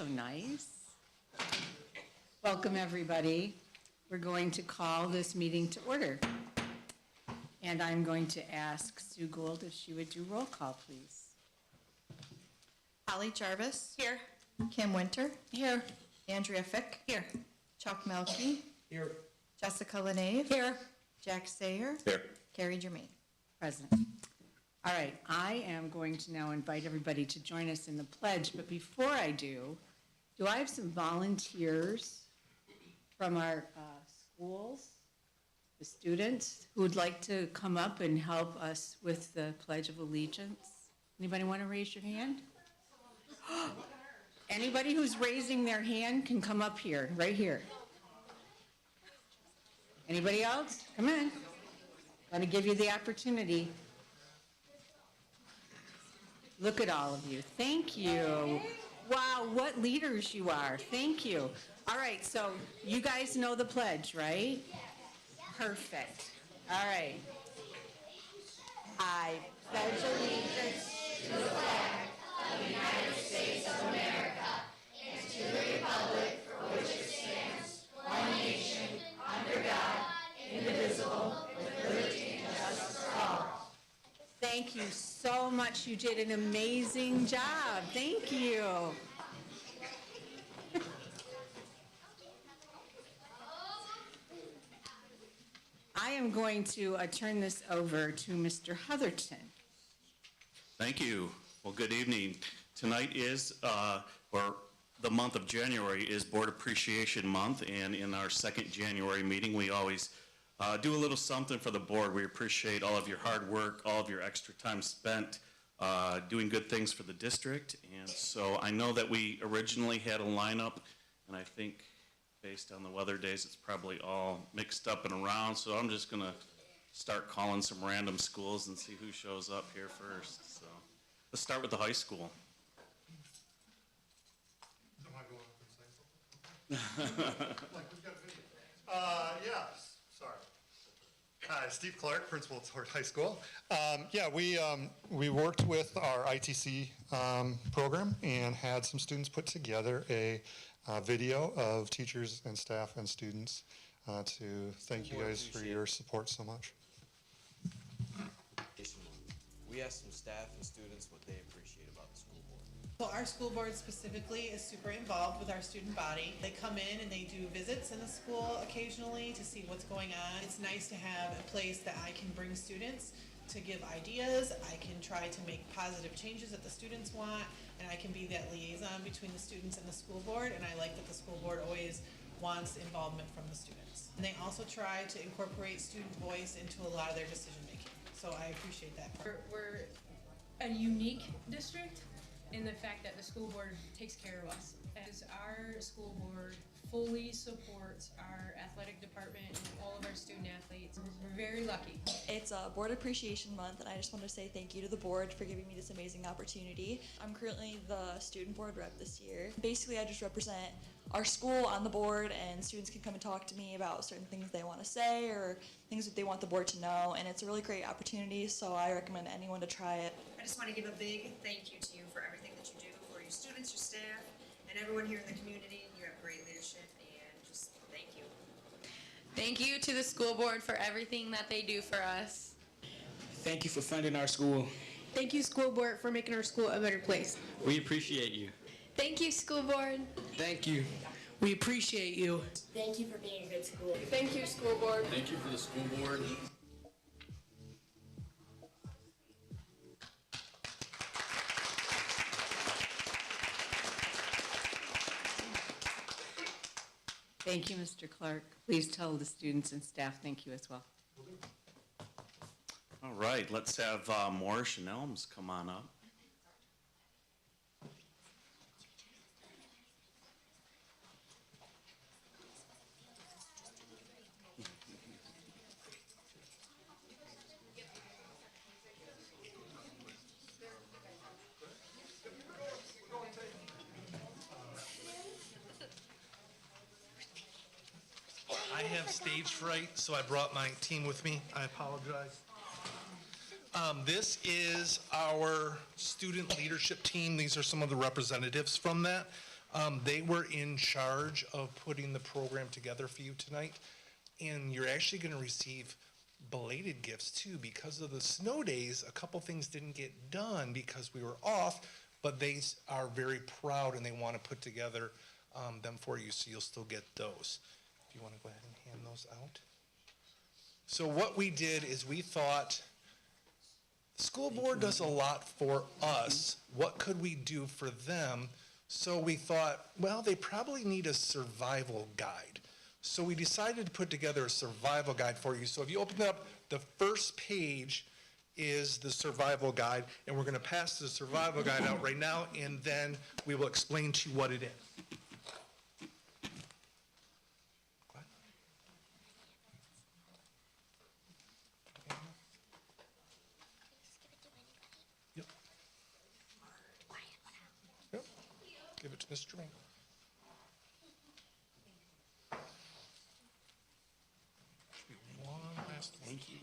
so nice. Welcome, everybody. We're going to call this meeting to order. And I'm going to ask Sue Gould if she would do roll call, please. Holly Jarvis. Here. Kim Winter. Here. Andrea Fick. Here. Chuck Melke. Here. Jessica Lenave. Here. Jack Sayer. Here. Carrie Germain. Present. All right, I am going to now invite everybody to join us in the pledge, but before I do I have some volunteers from our schools, the students, who would like to come up and help us with the Pledge of Allegiance? Anybody want to raise your hand? Anybody who's raising their hand can come up here, right here. Anybody else? Come in. I'm going to give you the opportunity. Look at all of you. Thank you. Wow, what leaders you are. Thank you. All right, so you guys know the pledge, right? Perfect. All right. I pledge allegiance to the flag of the United States of America and to the republic for which it stands, one nation, under God, indivisible, with liberty and justice for all. Thank you so much. You did an amazing job. Thank you. I am going to turn this over to Mr. Heatherton. Thank you. Well, good evening. Tonight is, or the month of January is Board Appreciation Month, and in our second January meeting, we always do a little something for the board. We appreciate all of your hard work, all of your extra time spent doing good things for the district. And so I know that we originally had a lineup, and I think based on the weather days, it's probably all mixed up and around. So I'm just gonna start calling some random schools and see who shows up here first. So let's start with the high school. Am I going up and saying something? Like we've got video. Yes. Sorry. Hi, Steve Clark, principal at Swartz High School. We worked with our ITC program and had some students put together a video of teachers and staff and students to thank you guys for your support so much. We asked some staff and students what they appreciate about the school board. So our school board specifically is super involved with our student body. They come in and they do visits in the school occasionally to see what's going on. It's nice to have a place that I can bring students to give ideas. I can try to make positive changes that the students want, and I can be that liaison between the students and the school board, and I like that the school board always wants involvement from the students. And they also try to incorporate student voice into a lot of their decision making. So I appreciate that. We're a unique district in the fact that the school board takes care of us. As our school board fully supports our athletic department and all of our student athletes, we're very lucky. It's Board Appreciation Month, and I just want to say thank you to the board for giving me this amazing opportunity. I'm currently the student board rep this year. Basically, I just represent our school on the board, and students can come and talk to me about certain things they want to say or things that they want the board to know, and it's a really great opportunity, so I recommend anyone to try it. I just want to give a big thank you to you for everything that you do for your students, your staff, and everyone here in the community. You have great leadership, and just thank you. Thank you to the school board for everything that they do for us. Thank you for funding our school. Thank you, school board, for making our school a better place. We appreciate you. Thank you, school board. Thank you. We appreciate you. Thank you for being a good school. Thank you, school board. Thank you for the school board. Thank you, Mr. Clark. Please tell the students and staff thank you as well. All right, let's have Morris and Elms come on up. I have stage fright, so I brought my team with me. I apologize. This is our student leadership team. These are some of the representatives from that. They were in charge of putting the program together for you tonight. And you're actually going to receive belated gifts too. Because of the snow days, a couple things didn't get done because we were off, but they are very proud and they want to put together them for you, so you'll still get those. If you want to go ahead and hand those out. So what we did is we thought, the school board does a lot for us. What could we do for them? So we thought, well, they probably need a survival guide. So we decided to put together a survival guide for you. So if you open it up, the first page is the survival guide, and we're going to pass the survival guide out right now, and then we will explain to you what it is. Yep. Yep. Give it to Mr. Jermaine. Thank you.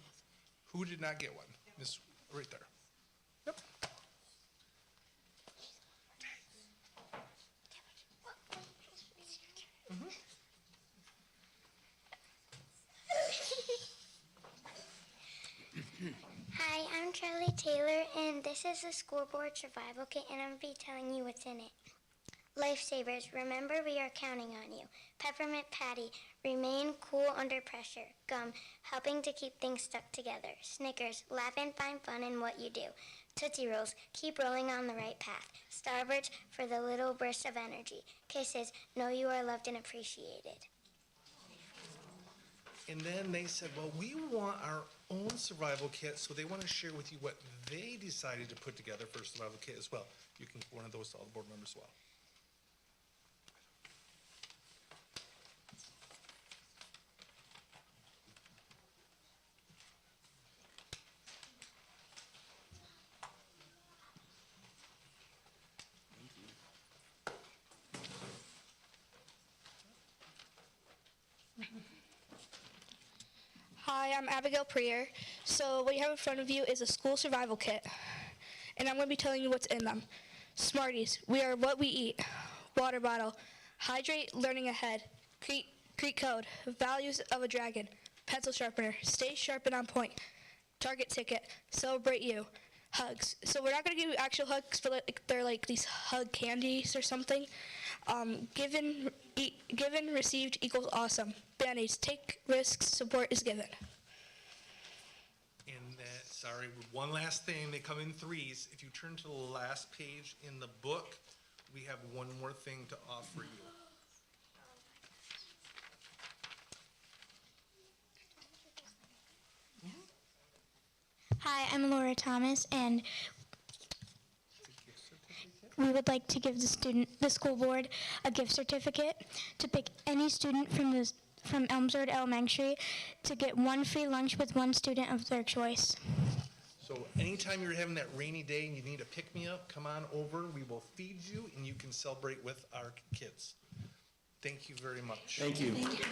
Who did not get one? Miss, right there. Yep. Hi, I'm Charlie Taylor, and this is the school board survival kit, and I'm going to be telling you what's in it. Lifesavers, remember we are counting on you. Peppermint patty, remain cool under pressure. Gum, helping to keep things stuck together. Snickers, laugh and find fun in what you do. Tootsie Rolls, keep rolling on the right path. Starburst, for the little burst of energy. Kisses, know you are loved and appreciated. And then they said, well, we want our own survival kit, so they want to share with you what they decided to put together for a survival kit as well. You can give one of those to all the board members as well. Hi, I'm Abigail Prier. So what you have in front of you is a school survival kit, and I'm going to be telling you what's in them. Smarties, we are what we eat. Water bottle, hydrate, learning ahead. Creek code, values of a dragon. Pencil sharpener, stay sharp and on point. Target ticket, celebrate you. Hugs. So we're not going to give you actual hugs, but they're like these hug candies or something. Given, received equals awesome. Band-Aids, take risks, support is given. And sorry, one last thing, they come in threes. If you turn to the last page in the book, we have one more thing to offer you. Hi, I'm Laura Thomas, and we would like to give the school board a gift certificate to pick any student from Elmsford Elementary to get one free lunch with one student of their choice. So anytime you're having that rainy day and you need a pick-me-up, come on over. We will feed you, and you can celebrate with our kids. Thank you very much. Thank you. Thank you.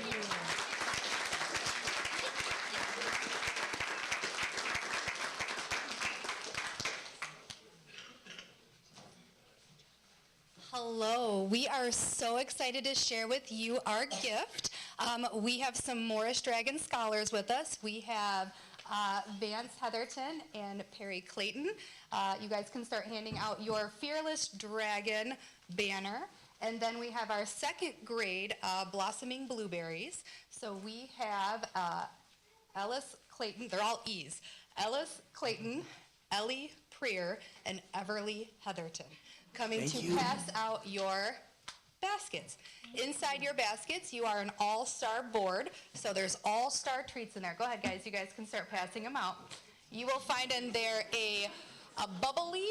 Hello, we are so excited to share with you our gift. We have some Morris Dragon scholars with us. We have Vance Heatherton and Perry Clayton. You guys can start handing out your Fearless Dragon banner. And then we have our second grade, Blossoming Blueberries. So we have Ellis Clayton, they're all E's. Ellis Clayton, Ellie Prier, and Everly Heatherton coming to pass out your baskets. Inside your baskets, you are an all-star board, so there's all-star treats in there. Go ahead, guys. You guys can start passing them out. You will find in there a bubbly,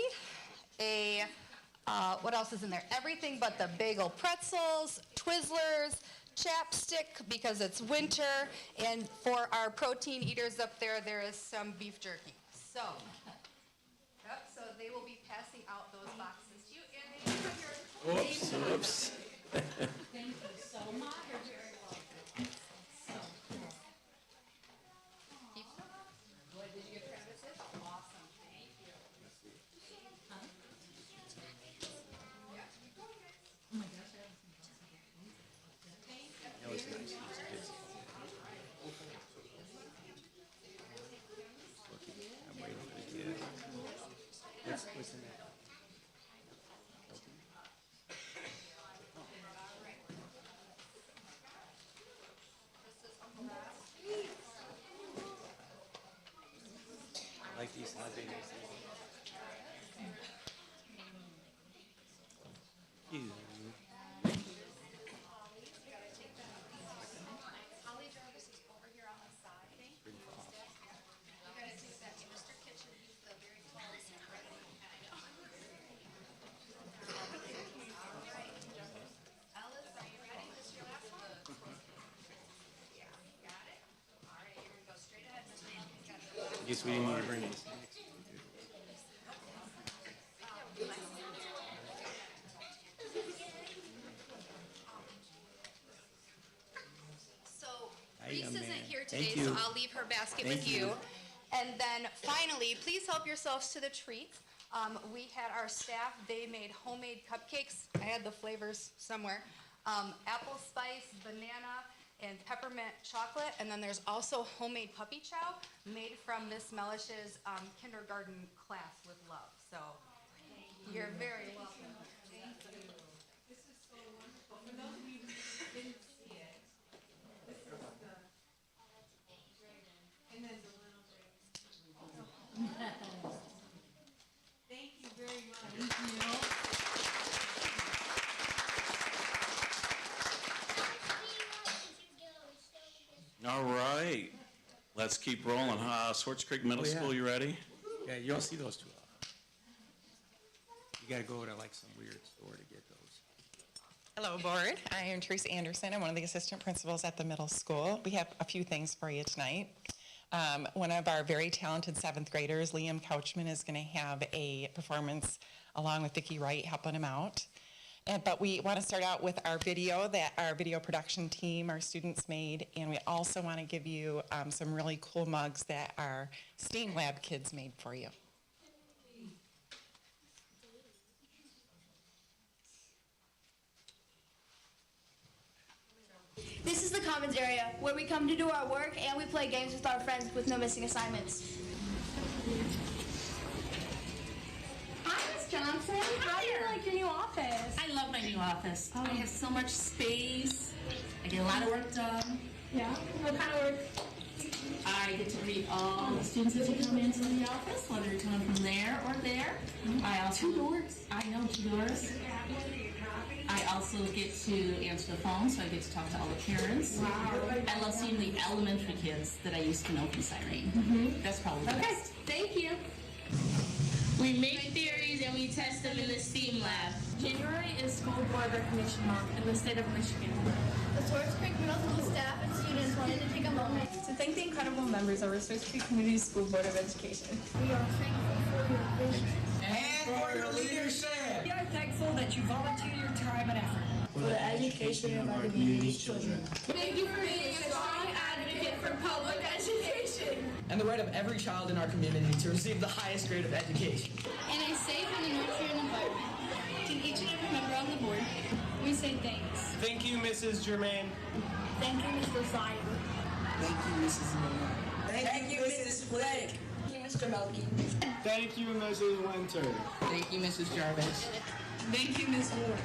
what else is in there? Everything but the bagel pretzels, Twizzlers, chapstick because it's winter, and for our protein eaters up there, there is some beef jerky. So, so they will be passing out those boxes to you, and they have your name. Oops. Thank you so much. You're very welcome. So cool. What, did you get Travis's? Awesome, thank you. Huh? Oh my gosh, Guess we didn't need to bring this. So Hi, Reese young isn't man. here Thank today, so you. I'll leave her basket Thank with you. you. And then finally, please help yourselves to the treats. We had our staff, they made homemade cupcakes. I had the flavors somewhere. Apple spice, banana, and peppermint chocolate. And then there's also homemade puppy chow made from Miss Mellish's kindergarten class with love. So you're very welcome. Thank you. This is so wonderful. For those of you who didn't see it, this is the dragon, and then the little dragon. Thank you very much. All right, let's keep rolling. Swartz Creek Middle Oh, yeah. School, you ready? Yeah, you don't see those too often. You gotta go to like some weird store to get those. Hello, board. I am Teresa Anderson. I'm one of the assistant principals at the middle school. We have a few things for you tonight. One of our very talented seventh graders, Liam Couchman, is going to have a performance along with Vicki Wright helping him out. But we want to start out with our video that our video production team, our students made, and we also want to give you some really cool mugs that our STEAM Lab kids made for you. This is the commons area where we come to do our work and we play games with our friends with no missing assignments. Hi, Ms. Johnson. How do you like your new office? I love my new office. I have so much space. I get a lot of work done. Yeah? What kind of work? I get to greet all the students as you come into the office, whether you're coming from there or there. I also 2 doors. I know, 2 doors. I also get to answer the phone, so I get to talk to all the parents. Wow. I love seeing the elementary kids that I used to know from Siren. That's probably the best. Thank you. We make theories and we test them in the STEAM lab. January is School Board Recognition Month in the state of Michigan. The Swartz Creek Middle School staff and students wanted to take a moment to thank the incredible members of our Swartz Creek Community School Board of Education. We are thankful for your vision and for your leadership. We are thankful that you volunteer your time and effort for the education of our community's children. Thank you for being a strong advocate for public education And the right of every child in our community to receive the highest grade of education. and a safe and nurturing environment. To each and every member on the board, we say thanks. Thank you, Mrs. Germain. Thank you, Mr. Sire. Thank you, Mrs. Miller. Thank you, Mrs. Blake. Thank you, Mr. Melky. Thank you, Mrs. Winter. Thank you, Mrs. Jarvis. Thank you, Ms. Ward.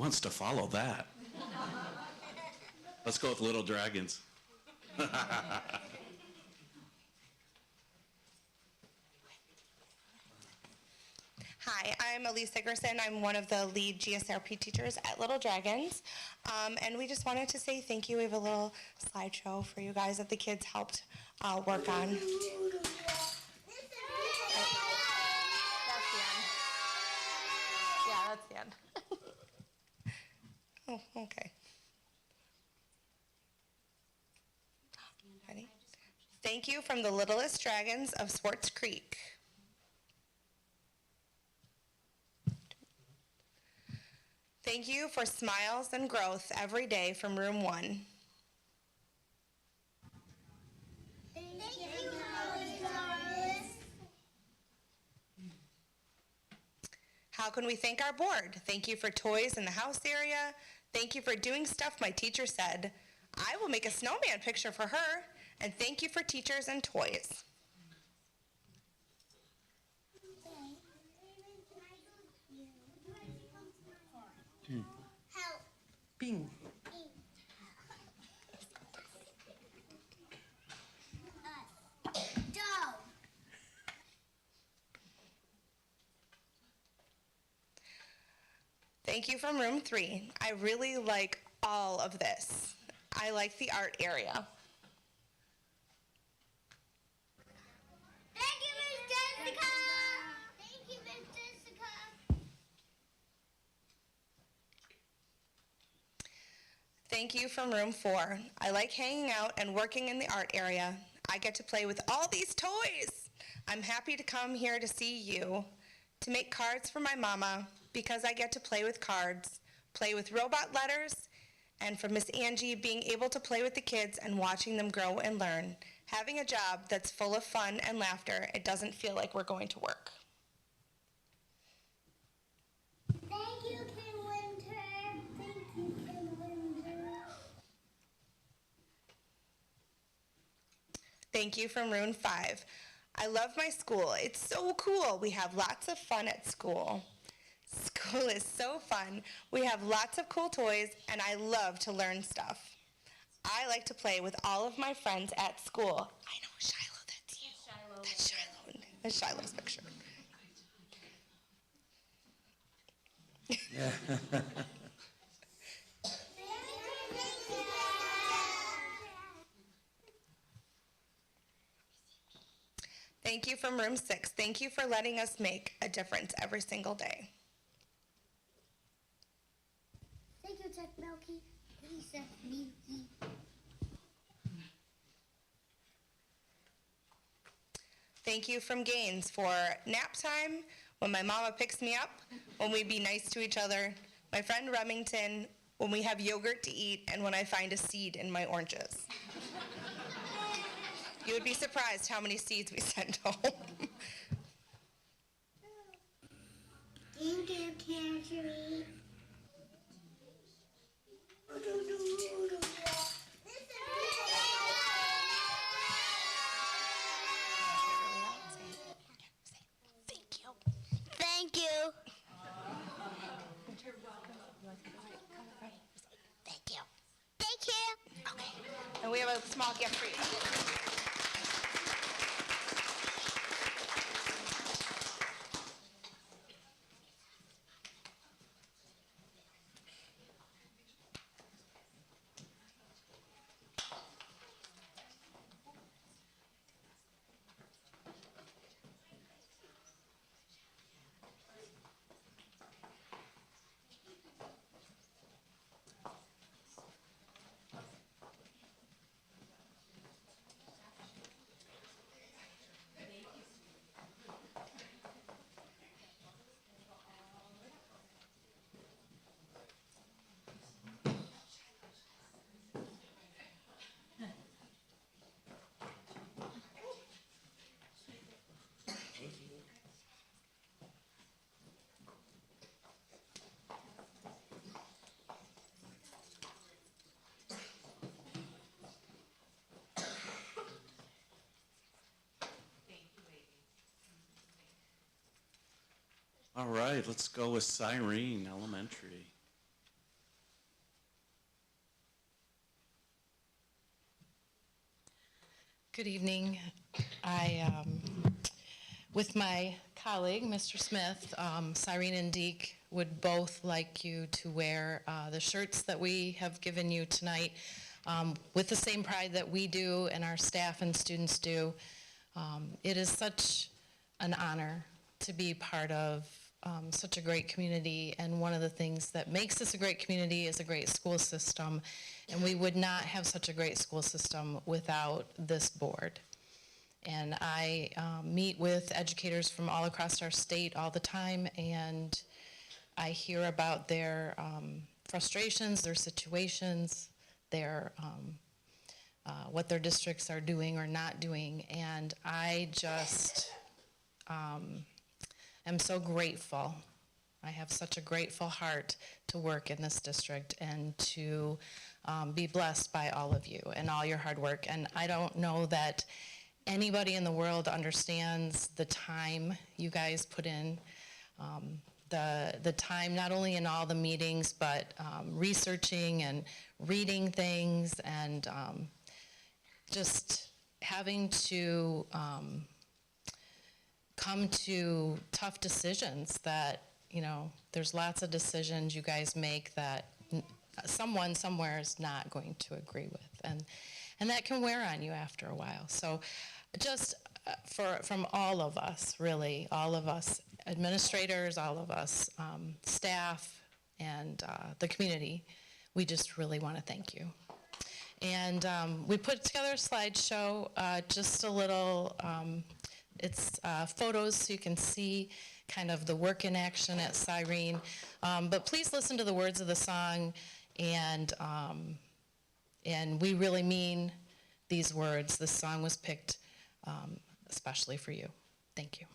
wants to follow that? Let's go with Little Dragons. Hi, I'm Elise Sigerson. I'm one of the lead GSRP teachers at Little Dragons. And we just wanted to say thank you. We have a little slideshow for you guys that the kids helped work on. That's the end. Yeah, that's the end. Oh, okay. Ready? Thank you from the Littlest Dragons of Swartz Creek. Thank you for smiles and growth every day from room 1. Thank you, Thomas. How can we thank our board? Thank you for toys in the house area. Thank you for doing stuff my teacher said. I will make a snowman picture for her. And thank you for teachers and toys. Help. Bing. Thank you from room 3. I really like all of this. I like the art area. Thank you, Miss Jessica. Thank you, Miss Jessica. Thank you from room 4. I like hanging out and working in the art area. I get to play with all these toys. I'm happy to come here to see you, to make cards for my mama, because I get to play with cards, play with robot letters, and from Miss Angie, being able to play with the kids and watching them grow and learn. Having a job that's full of fun and laughter, it doesn't feel like we're going to work. Thank you, Kim Winter. Thank you, Kim Winter. Thank you from room 5. I love my school. It's so cool. We have lots of fun at school. School is so fun. We have lots of cool toys, and I love to learn stuff. I like to play with all of my friends at school. I know, Shiloh, that's you. That's Shiloh. That's Shiloh's picture. Thank you from room 6. Thank you for letting us make a difference every single day. Thank you, Chuck Melky. Lisa Milky. Thank you from Gaines for nap time, when my mama picks me up, when we be nice to each other, my friend Remington, when we have yogurt to eat, and when I find a seed in my oranges. You would be surprised how many seeds we send home. Thank you, Tangerine. Thank you. Thank you. Thank you. Okay. And we have a small gift for you. All right, let's go with Cyrene Elementary. Good evening. With my colleague, Mr. Smith, Cyrene and Deke would both like you to wear the shirts that we have given you tonight with the same pride that we do and our staff and students do. It is such an honor to be part of such a great community, and one of the things that makes this a great community is a great school system, and we would not have such a great school system without this board. And I meet with educators from all across our state all the time, and I hear about their frustrations, their situations, their what their districts are doing or not doing, and I just am so grateful. I have such a grateful heart to work in this district and to be blessed by all of you and all your hard work. And I don't know that anybody in the world understands the time you guys put in, the time not only in all the meetings, but researching and reading things and just having to come to tough decisions that, you know, there's lots of decisions you guys make that someone somewhere is not going to agree with, and that can wear on you after a while. So just from all of us, really, all of us administrators, all of us staff, and the community, we just really want to thank you. And we put together a slideshow, just a little, it's photos so you can see kind of the work in action at Cyrene. But please listen to the words of the song, and we really mean these words. This song was picked especially for you. Thank you.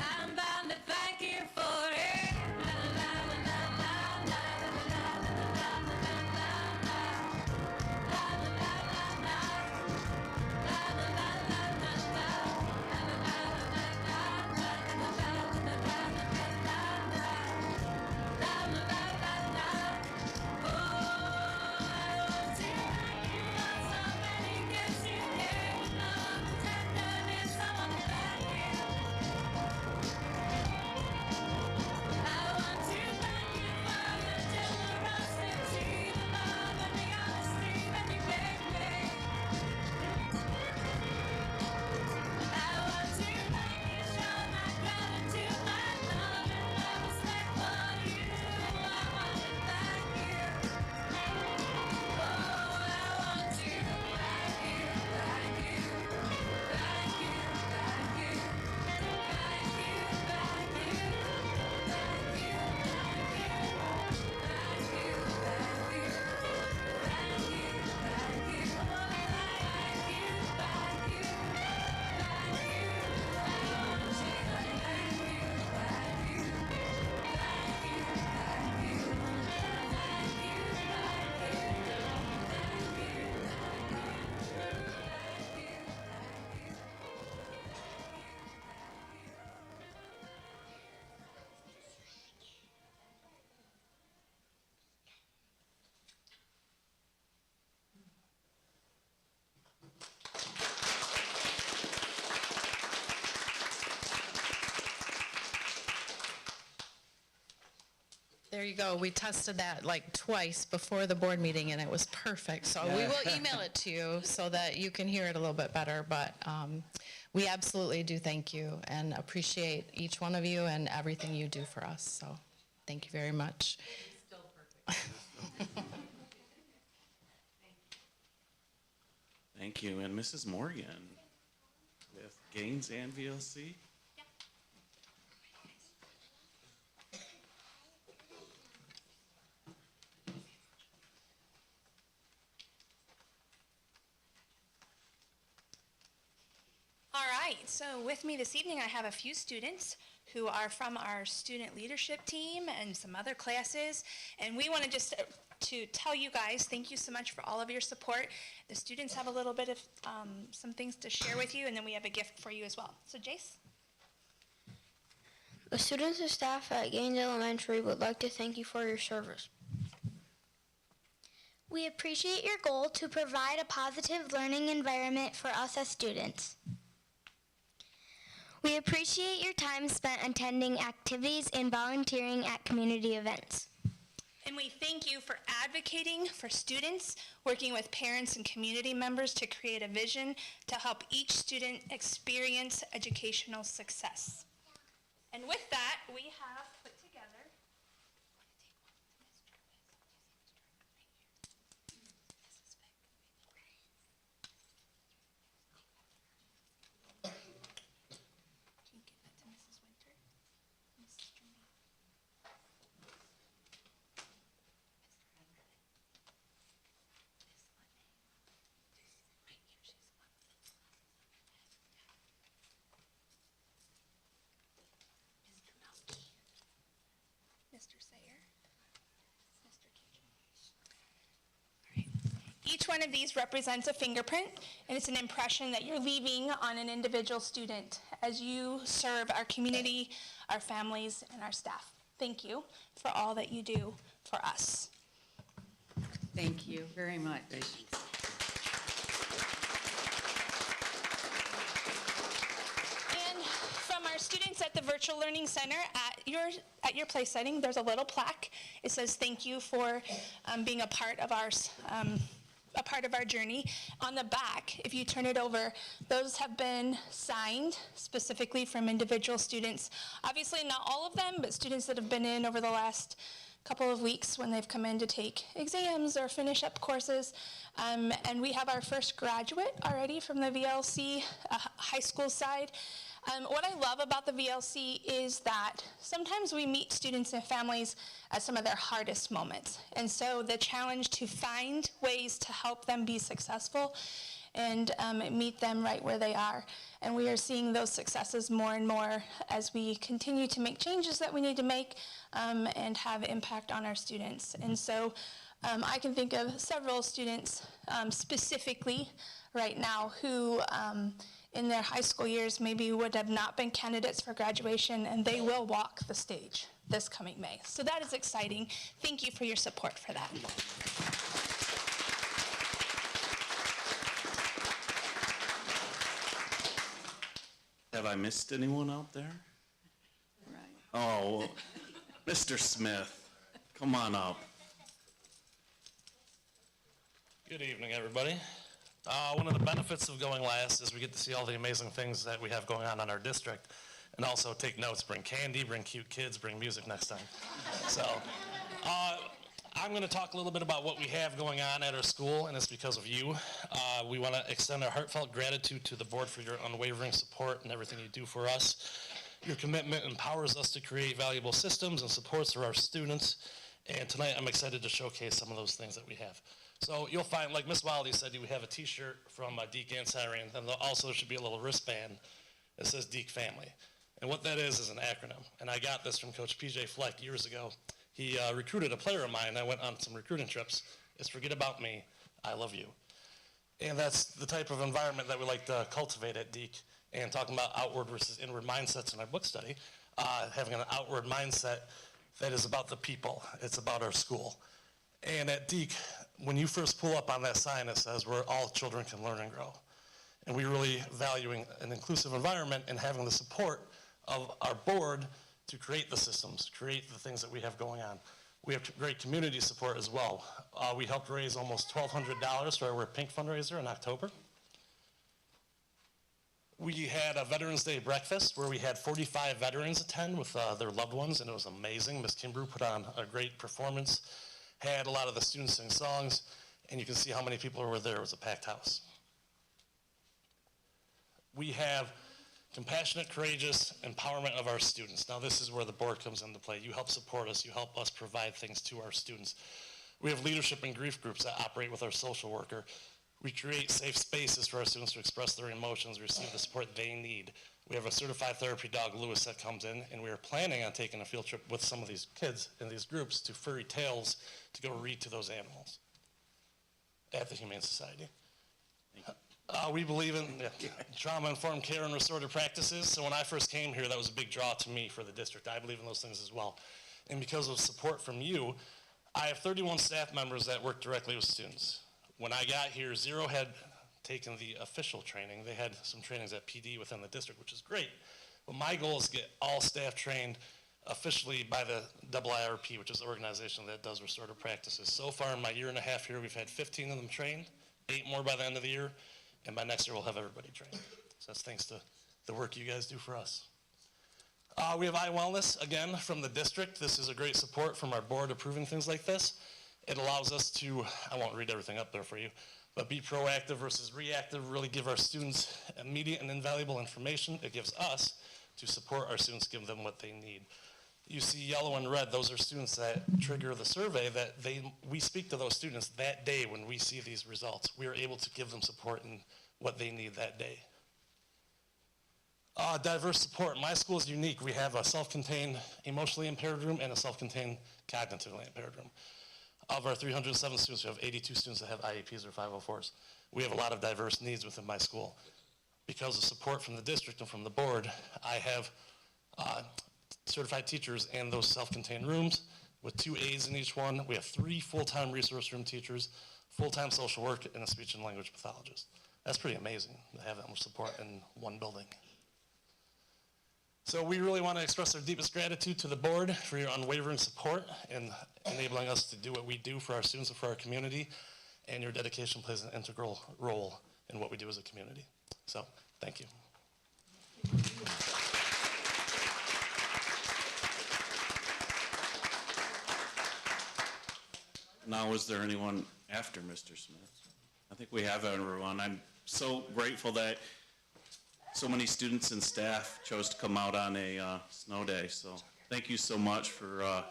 I'm bound to thank There you go. We tested that like twice before the board meeting, and it was perfect. So we will email it to you so that you can hear it a little bit better. But we absolutely do thank you and appreciate each one of you and everything you do for us. So thank you very much. It's still perfect. Thank you. And Mrs. Morgan with Gaines and VLC. All right, so with me this evening I have a few students who are from our student leadership team and some other classes, and we want to just to tell you guys thank you so much for all of your support. The students have a little bit of some things to share with you, and then we have a gift for you as well. So Jace? The students and staff at Gaines Elementary would like to thank you for your service. We appreciate your goal to provide a positive learning environment for us as students. We appreciate your time spent attending activities and volunteering at community events. And we thank you for advocating for students, working with parents and community members to create a vision to help each student experience educational success. And with that, we have put together Mr. Sayer, Mr. Cajun. Each one of these represents a fingerprint, and it's an impression that you're leaving on an individual student as you serve our community, our families, and our staff. Thank you for all that you do for us. Thank you very much. And from our students at the Virtual Learning Center at your place setting, there's a little plaque. It says thank you for being a part of our journey. On the back, if you turn it over, those have been signed specifically from individual students. Obviously not all of them, but students that have been in over the last couple of weeks when they've come in to take exams or finish up courses. And we have our first graduate already from the VLC high school side. What I love about the VLC is that sometimes we meet students and families at some of their hardest moments. And so the challenge to find ways to help them be successful and meet them right where they are. And we are seeing those successes more and more as we continue to make changes that we need to make and have impact on our students. And so I can think of several students specifically right now who in their high school years maybe would have not been candidates for graduation, and they will walk the stage this coming May. So that is exciting. Thank you for your support for that. Have I missed anyone out there? Oh, Mr. Smith, come on up. Good evening, everybody. One of the benefits of going last is we get to see all the amazing things that we have going on in our district, and also take notes, bring candy, bring cute kids, bring music next time. So I'm going to talk a little bit about what we have going on at our school, and it's because of you. We want to extend our heartfelt gratitude to the board for your unwavering support and everything you do for us. Your commitment empowers us to create valuable systems and supports for our students, and tonight I'm excited to showcase some of those things that we have. So you'll find, like Miss Wiley said, we have a t-shirt from Deke and Cyrene, and there also should be a little wristband that says Deke Family. And what that is an acronym. And I got this from Coach PJ Fleck years ago. He recruited a player of mine. I went on some recruiting trips. It's forget about me, I love you. And that's the type of environment that we like to cultivate at Deke. And talking about outward versus inward mindsets in our book study, having an outward mindset that is about the people. It's about our school. And at Deke, when you first pull up on that sign, it says where all children can learn and grow. And we're really valuing an inclusive environment and having the support of our board to create the systems, create the things that we have going on. We have great community support as well. We helped raise almost $1,200 for our Wear Pink fundraiser in October. We had a Veterans Day breakfast where we had 45 veterans attend with their loved ones, and it was amazing. Ms. Kimbrough put on a great performance, had a lot of the students sing songs, and you can see how many people were there. It was a packed house. We have compassionate, courageous empowerment of our students. Now this is where the board comes into play. You help support us, you help us provide things to our students. We have leadership and grief groups that operate with our social worker. We create safe spaces for our students to express their emotions, receive the support they need. We have a certified therapy dog, Lewis, that comes in, and we are planning on taking a field trip with some of these kids in these groups to Furry Tales to go read to those animals at the Humane Society. We believe in trauma-informed care and restorative practices. So when I first came here, that was a big draw to me for the district. I believe in those things as well. And because of support from you, I have 31 staff members that work directly with students. When I got here, 0 had taken the official training. They had some trainings at PD within the district, which is great. But my goal is to get all staff trained officially by the IIRP, which is the organization that does restorative practices. So far in my year and a half here, we've had 15 of them trained, 8 more by the end of the year. And by next year, we'll have everybody trained. So that's thanks to the work you guys do for us. We have iWellness, again, from the district. This is a great support from our board approving things like this. It allows us to, I won't read everything up there for you, but be proactive versus reactive, really give our students immediate and invaluable information. It gives us to support our students, give them what they need. You see yellow and red, those are students that trigger the survey that we speak to those students that day when we see these results. We are able to give them support in what they need that day. Diverse support. My school is unique. We have a self-contained emotionally impaired room and a self-contained cognitively impaired room. Of our 307 students, we have 82 students that have IEPs or 504s. We have a lot of diverse needs within my school. Because of support from the district and from the board, I have certified teachers in those self-contained rooms with 2 aides in each one. We have 3 full-time resource room teachers, full-time social work, and a speech and language pathologist. That's pretty amazing to have that much support in one building. So we really want to express our deepest gratitude to the board for your unwavering support in enabling us to do what we do for our students and for our community, and your dedication plays an integral role in what we do as a community. So, thank you. Now, is there anyone after Mr. Smith? I think we have everyone. I'm so grateful that so many students and staff chose to come out on a snow day. So thank you so much for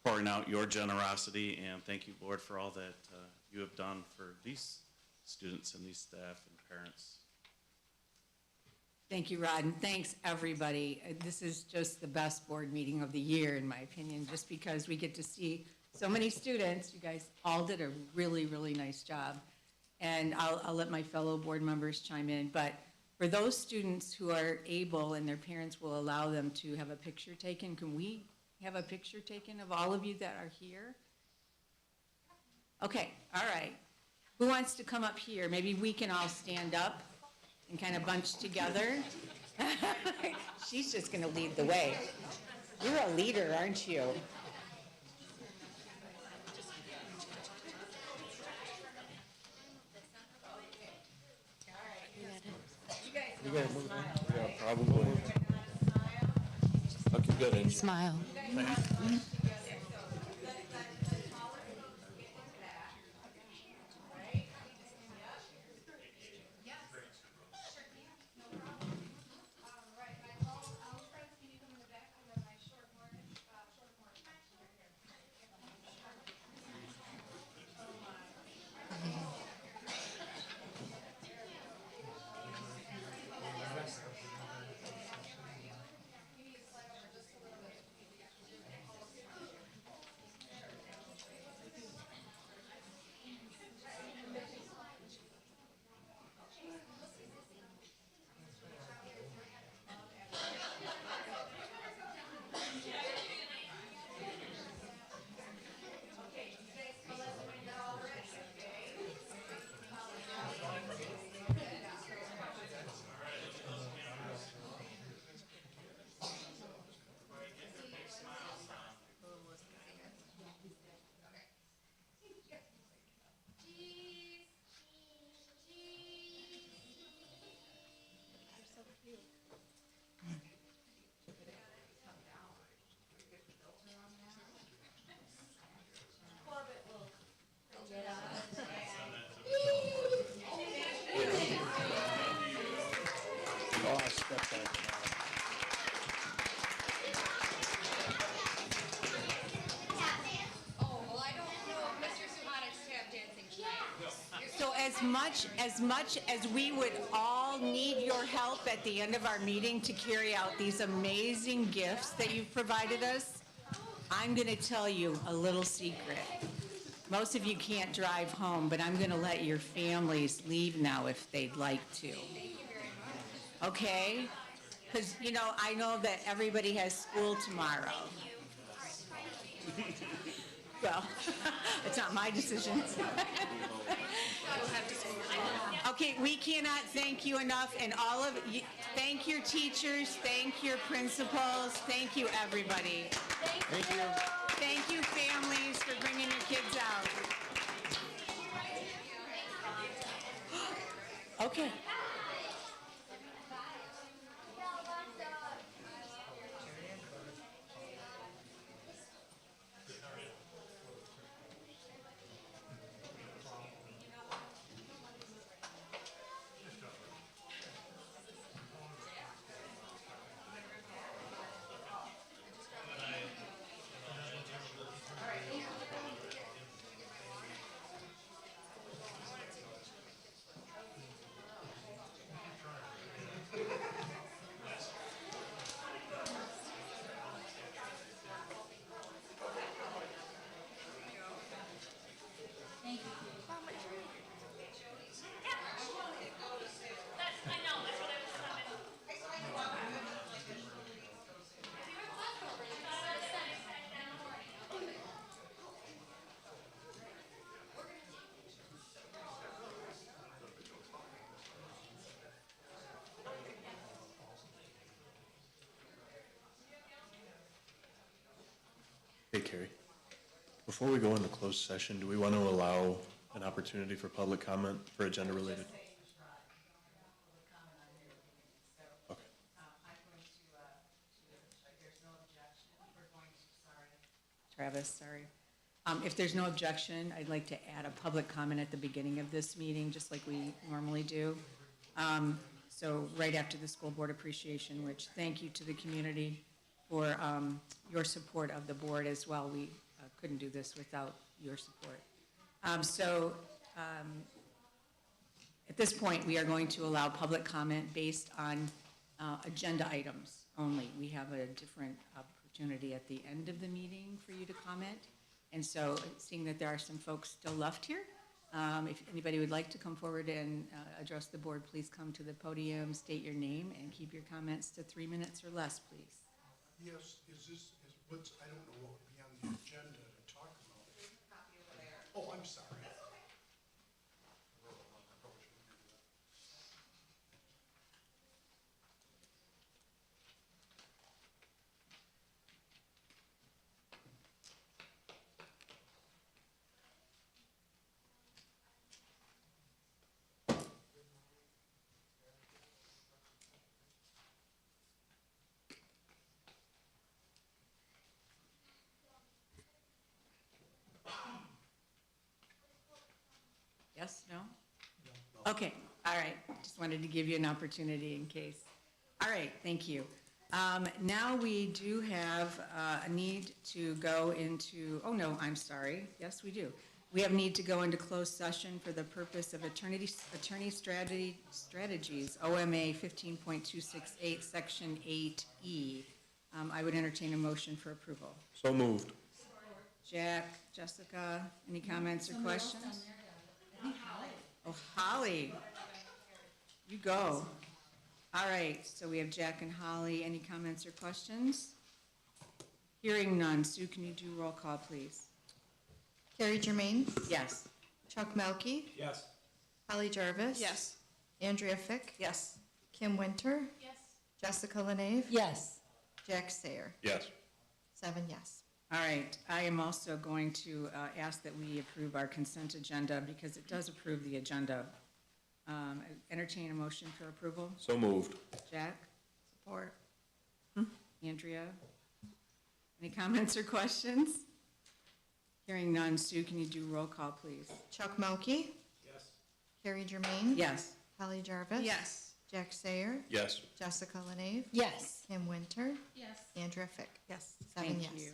pouring out your generosity, and thank you, board, for all that you have done for these students and these staff and parents. Thank you, Rod, and thanks, everybody. This is just the best board meeting of the year, in my opinion, just because we get to see so many students. You guys all did a really, really nice job. And I'll let my fellow board members chime in, but for those students who are able and their parents will allow them to have a picture taken, can we have a picture taken of all of you that are here? Okay, all right. Who wants to come up here? Maybe we can all stand up and kind of bunch together. She's just gonna lead the way. You're a leader, aren't you? You gotta move it. Yeah, probably. Okay, good. And Smile. as much as we would all need your help at the end of our meeting to carry out these amazing gifts that you've provided us, I'm going to tell you a little secret. Most of you can't drive home, but I'm going to let your families leave now if they'd like to. Okay? Because, you know, I know that everybody has school tomorrow. Well, it's not my decision. Okay, we cannot thank you enough, and all of you, thank your teachers, thank your principals, thank you everybody. Thank you. Thank you families for bringing your kids out. Okay. Hey, Carrie. Before we go into closed session, do we want to allow an opportunity for public comment for agenda related? Okay. Travis, sorry. If there's no objection, I'd like to add a public comment at the beginning of this meeting, just like we normally do. So right after the school board appreciation, which thank you to the community for your support of the board as well. We couldn't do this without your support. At this point, we are going to allow public comment based on agenda items only. We have a different opportunity at the end of the meeting for you to comment. And so seeing that there are some folks still left here, if anybody would like to come forward and address the board, please come to the podium, state your name, and keep your comments to 3 minutes or less, please. Yes, what's, I don't know what would be on the agenda to talk about. Oh, I'm sorry. Yes, no? Okay, all right. Just wanted to give you an opportunity in case. All right, thank you. Now we do have a need to go into, oh no, I'm sorry. Yes, we do. We have need to go into closed session for the purpose of attorney strategies, OMA 15.268, Section 8E. I would entertain a motion for approval. So moved. Jack, Jessica, any comments or questions? Oh, Holly, you go. All right, so we have Jack and Holly. Any comments or questions? Hearing none. Sue, can you do roll call, please? Carrie Germain? Yes. Chuck Melkey? Yes. Holly Jarvis? Yes. Andrea Fick? Yes. Kim Winter? Yes. Jessica LaNave? Yes. Jack Sayer? Yes. 7 yes. All right, I am also going to ask that we approve our consent agenda because it does approve the agenda. Entertain a motion for approval. So moved. Jack? Support. Andrea? Any comments or questions? Hearing none. Sue, can you do roll call, please? Chuck Melkey? Yes. Carrie Germain? Yes. Holly Jarvis? Yes. Jack Sayer? Yes. Jessica LaNave? Yes. Kim Winter? Yes. Andrea Fick? Yes. 7 Thank yes. you.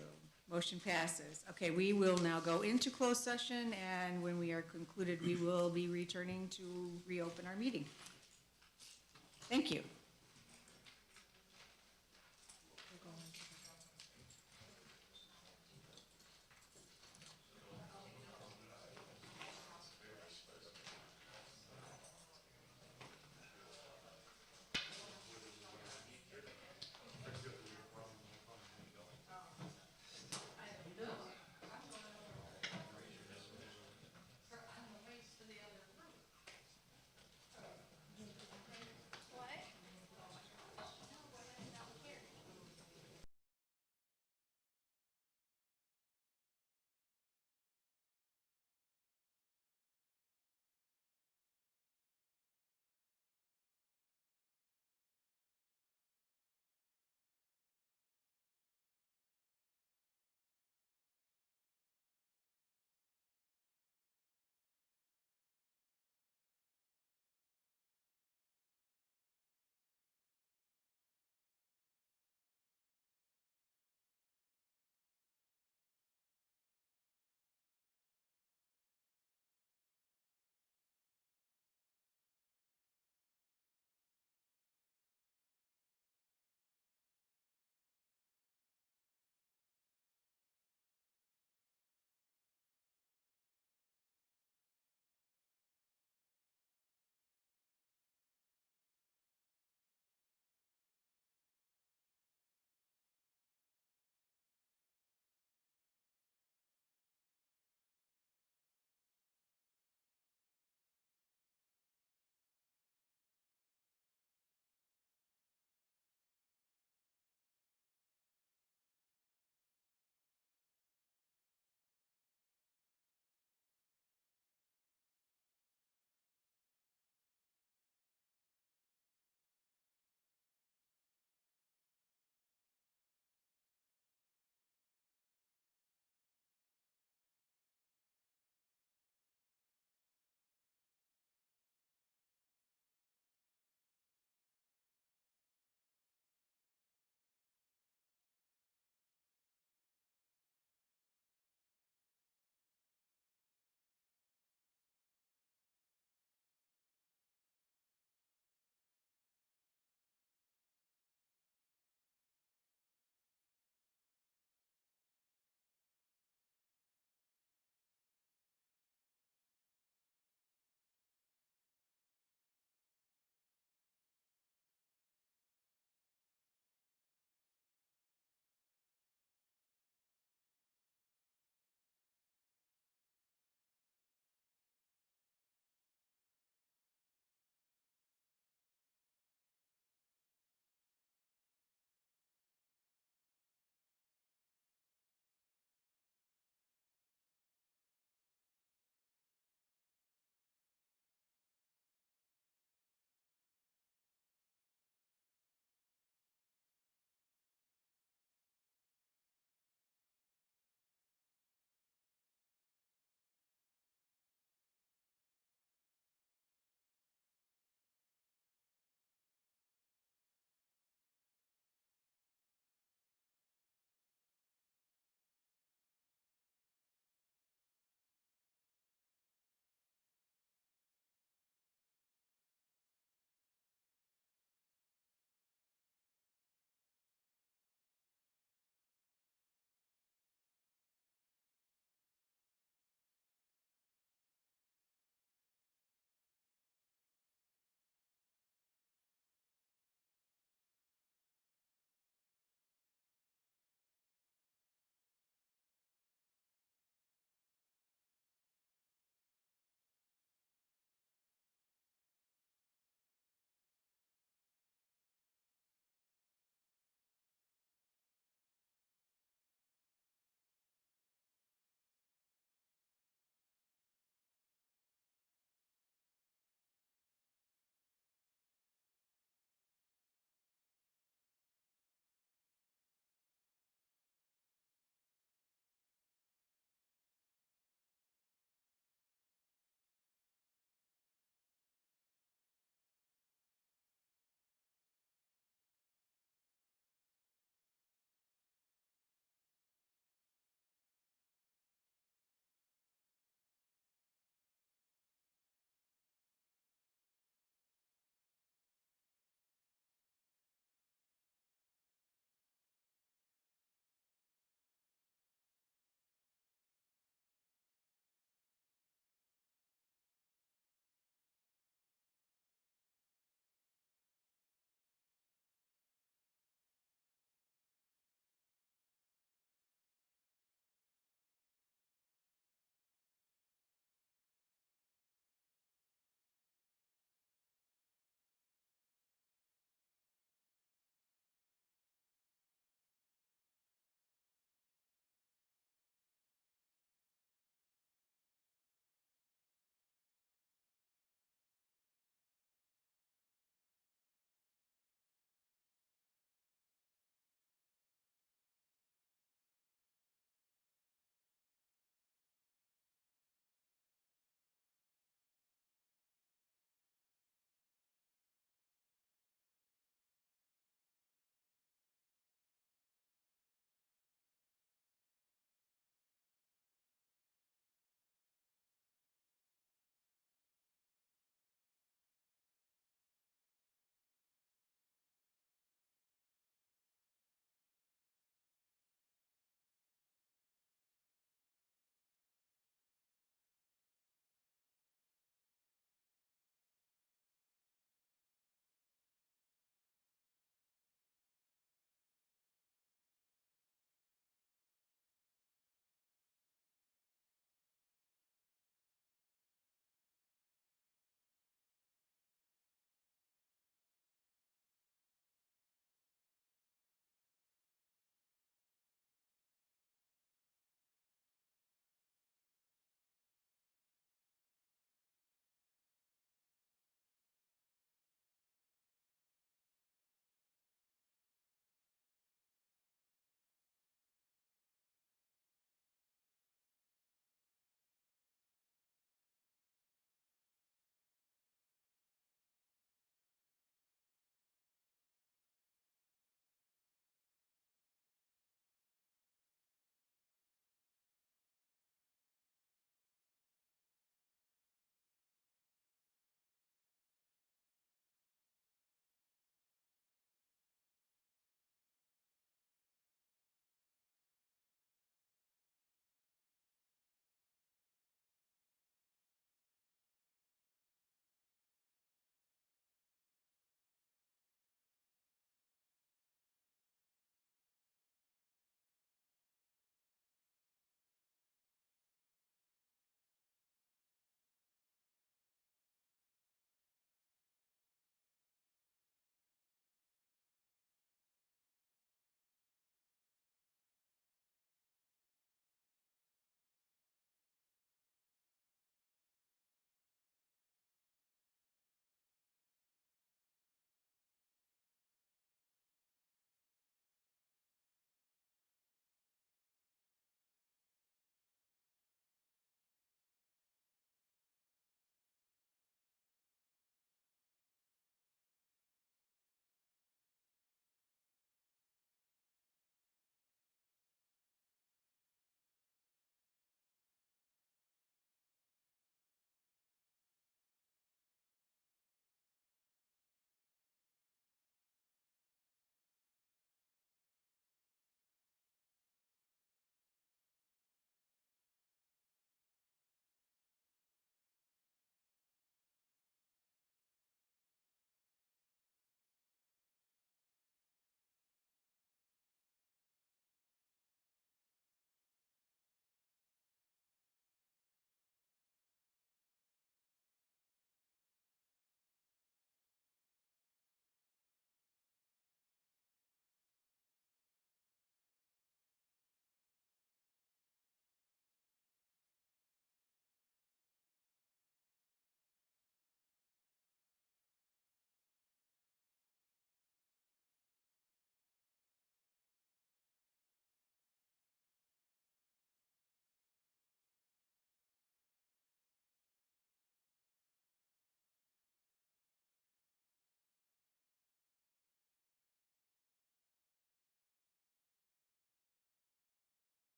Motion passes. Okay, we will now go into closed session, and when we are concluded, we will be returning to reopen our meeting. Thank you.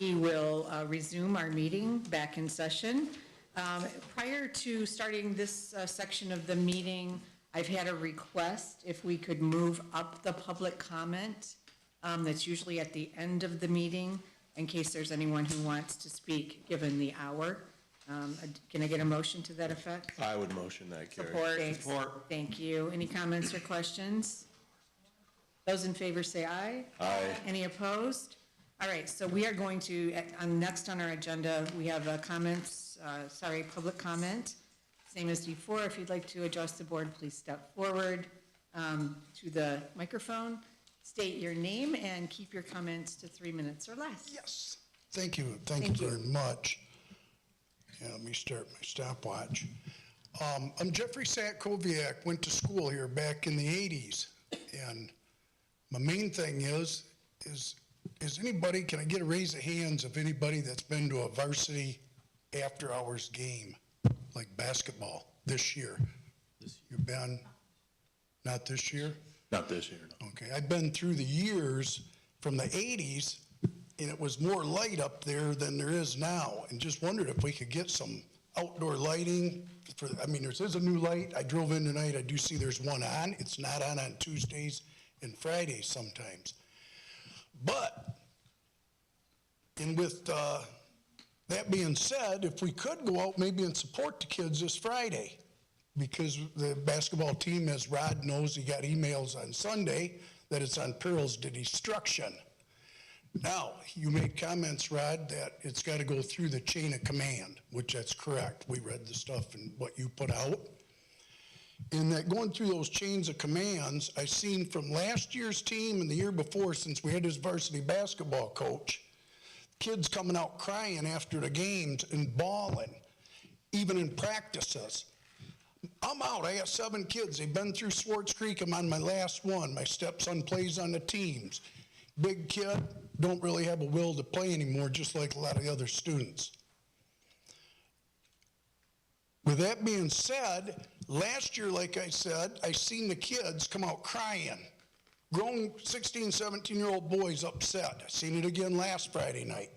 we will resume our meeting back in session. Prior to starting this section of the meeting, I've had a request if we could move up the public comment that's usually at the end of the meeting in case there's anyone who wants to speak given the hour. Can I get a motion to that effect? I would motion that, Carrie. Support. Thanks. Support. Thank you. Any comments or questions? Those in favor say aye. Aye. Any opposed? All right, so we are going to, next on our agenda, we have public comment. Same as before, if you'd like to address the board, please step forward to the microphone, state your name, and keep your comments to 3 minutes or less. Yes. Thank you. Thank you very much. Yeah, let me start my stopwatch. I'm Jeffrey Satkowiak, went to school here back in the 80s. And my main thing is anybody, can I get a raise of hands of anybody that's been to a varsity after hours game, like basketball, this year? You've been, not this year? Not this year, no. Okay, I've been through the years from the 80s, and it was more light up there than there is now, and just wondered if we could get some outdoor lighting. There's a new light. I drove in tonight. I do see there's one on. It's not on Tuesdays and Fridays sometimes. But, and with that being said, if we could go out maybe and support the kids this Friday, because the basketball team, as Rod knows, he got emails on Sunday that it's on perils to destruction. Now, you made comments, Rod, that it's got to go through the chain of command, which that's correct. We read the stuff and what you put out. And that going through those chains of commands, I seen from last year's team and the year before, since we had this varsity basketball coach, kids coming out crying after the games and bawling, even in practices. I'm out. I got 7 kids. They've been through Swartz Creek. I'm on my last one. My stepson plays on the teams. Big kid, don't really have a will to play anymore, just like a lot of the other students. With that being said, last year, like I said, I seen the kids come out crying. Grown 16, 17-year-old boys upset. I seen it again last Friday night.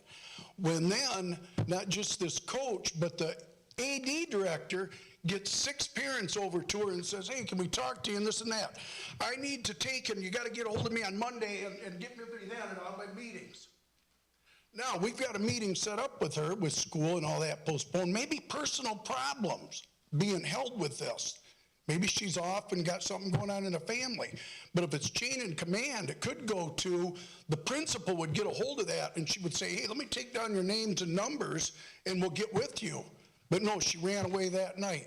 When then, not just this coach, but the AD director gets 6 parents over to her and says, hey, can we talk to you and this and that. I need to take him. You got to get a hold of me on Monday and get me that at all my meetings. Now, we've got a meeting set up with her, with school and all that postponed. Maybe personal problems being held with this. Maybe she's off and got something going on in the family. But if it's chain and command, it could go to the principal would get a hold of that and she would say, hey, let me take down your names and numbers and we'll get with you. But no, she ran away that night,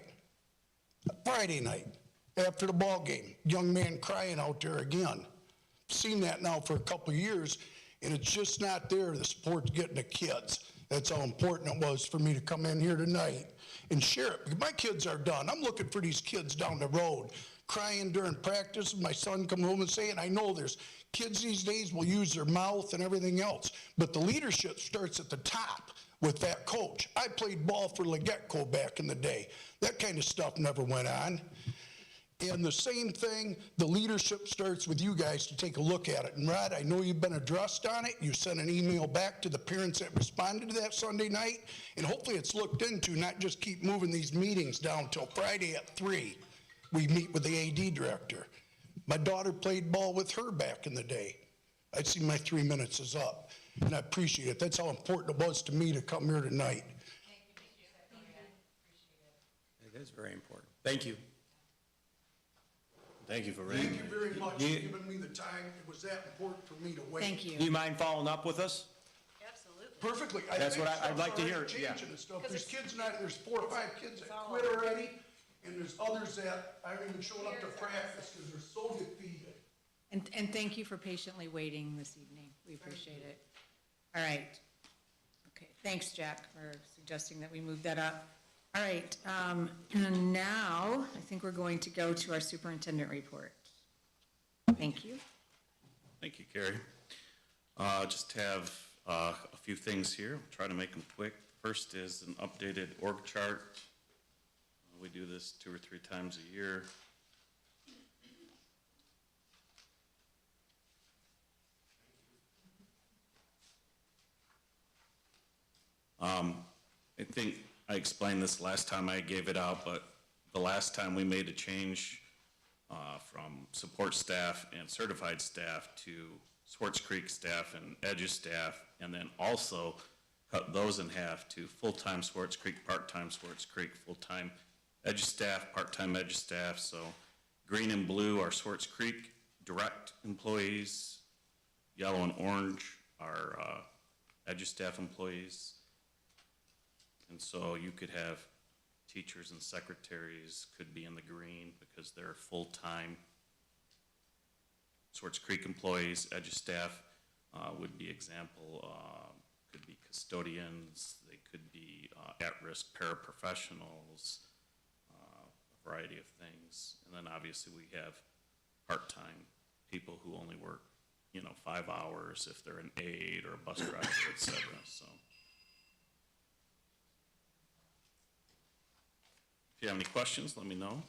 Friday night, after the ball game. Young man crying out there again. Seen that now for a couple of years, and it's just not there, the support's getting the kids. That's how important it was for me to come in here tonight and share it. Because my kids are done. I'm looking for these kids down the road, crying during practice. My son come home and say, and I know there's kids these days will use their mouth and everything else, but the leadership starts at the top with that coach. I played ball for Legetco back in the day. That kind of stuff never went on. And the same thing, the leadership starts with you guys to take a look at it. And Rod, I know you've been addressed on it. You sent an email back to the parents that responded to that Sunday night. And hopefully it's looked into, not just keep moving these meetings down till Friday at 3. We meet with the AD director. My daughter played ball with her back in the day. I see my 3 minutes is up. And I appreciate it. That's how important it was to me to come here tonight. It is very important. Thank you. Thank you for Thank raising you it. very much for giving me the time. It was that important for me to wait. Thank you. Do you mind following up with us? Perfectly. That's what I'd like to hear, yeah. Changing and stuff. There's kids not, there's 4 or 5 kids that quit already, and there's others that aren't even showing up to practice because they're so defeated. And thank you for patiently waiting this evening. We appreciate it. All right. Okay, thanks, Jack, for suggesting that we move that up. All right, and now I think we're going to go to our superintendent report. Thank you. Thank you, Carrie. Just have a few things here. I'll try to make them quick. First is an updated org chart. We do this 2 or 3 times a year. think I explained this last time I gave it out, but the last time we made a change from support staff and certified staff to Swartz Creek staff and Edges staff, and then also cut those in half to full-time Swartz Creek, part-time Swartz Creek, full-time Edges staff, part-time Edges staff. So green and blue are Swartz Creek direct employees, yellow and orange are Edges staff employees. And so you could have teachers and secretaries could be in the green because they're full-time Swartz Creek employees. Edges staff would be example, could be custodians, they could be at-risk paraprofessionals, a variety of things. And then obviously we have part-time people who only work, 5 hours if they're an aide or a bus driver, et cetera. So if you have any questions, let me know.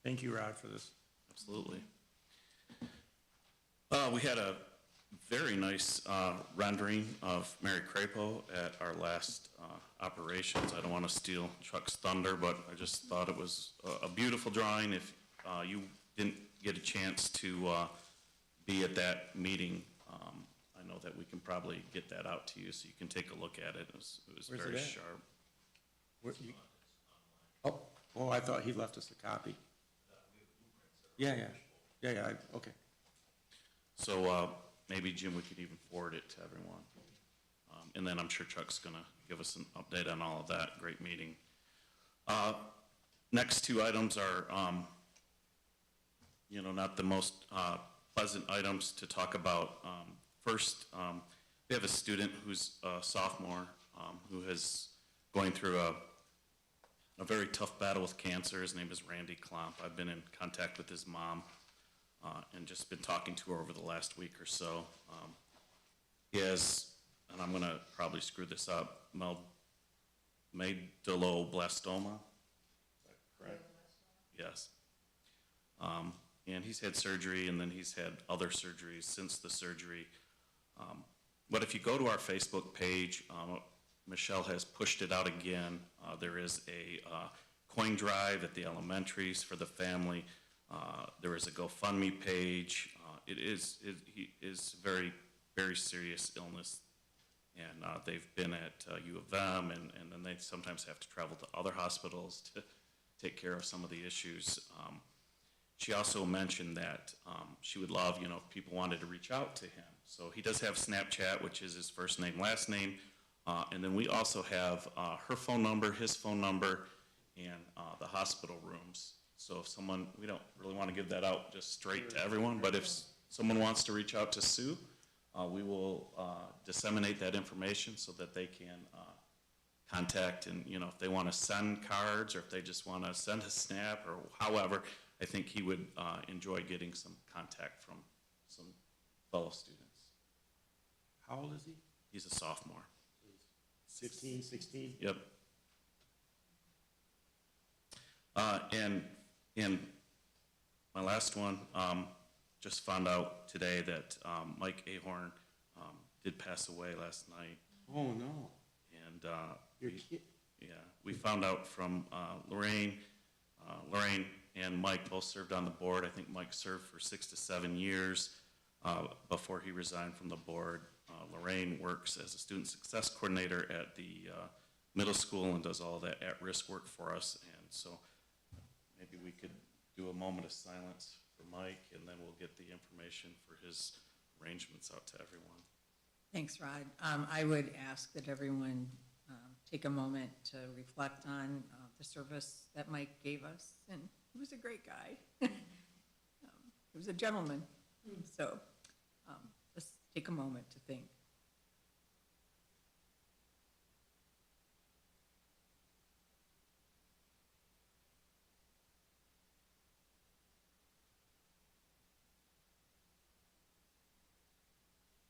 Thank you, Rod, for this. Absolutely. We had a very nice rendering of Mary Crapo at our last operations. I don't want to steal Chuck's thunder, but I just thought it was a beautiful drawing. If you didn't get a chance to be at that meeting, I know that we can probably get that out to you so you can take a look at it. It was Where's very it at? sharp. Oh, I thought he left us a copy. Yeah, okay. So maybe, Jim, we could even forward it to everyone. And then I'm sure Chuck's going to give us an update on all of that. Great meeting. Next two items are, not the most pleasant items to talk about. First, we have a student who's a sophomore who is going through a very tough battle with cancer. His name is Randy Klomp. I've been in contact with his mom and just been talking to her over the last week or so. He has, and I'm going to probably screw this up, medulloblastoma. Is that correct? Yes. And he's had surgery, and then he's had other surgeries since the surgery. But if you go to our Facebook page, Michelle has pushed it out again. There is a coin drive at the elementaries for the family. There is a GoFundMe page. He is very, very serious illness, and they've been at U of M, and then they sometimes have to travel to other hospitals to take care of some of the issues. She also mentioned that she would love, if people wanted to reach out to him. So he does have Snapchat, which is his first name, last name. And then we also have her phone number, his phone number, and the hospital rooms. So if someone, we don't really want to give that out just straight to everyone, but if someone wants to reach out to Sue, we will disseminate that information so that they can contact, and if they want to send cards or if they just want to send a snap or however, I think he would enjoy getting some contact from some fellow students. How old is he? He's a sophomore. 15, 16? Yep. And my last one, just found out today that Mike Ahorn did pass away last night. Oh, no. And we found out from Lorraine. Lorraine and Mike both served on the board. I think Mike served for 6 to 7 years before he resigned from the board. Lorraine works as a student success coordinator at the middle school and does all that at-risk work for us. And so maybe we could do a moment of silence for Mike, and then we'll get the information for his arrangements out to everyone. Thanks, Rod. I would ask that everyone take a moment to reflect on the service that Mike gave us, and he was a great guy. He was a gentleman, so let's take a moment to think.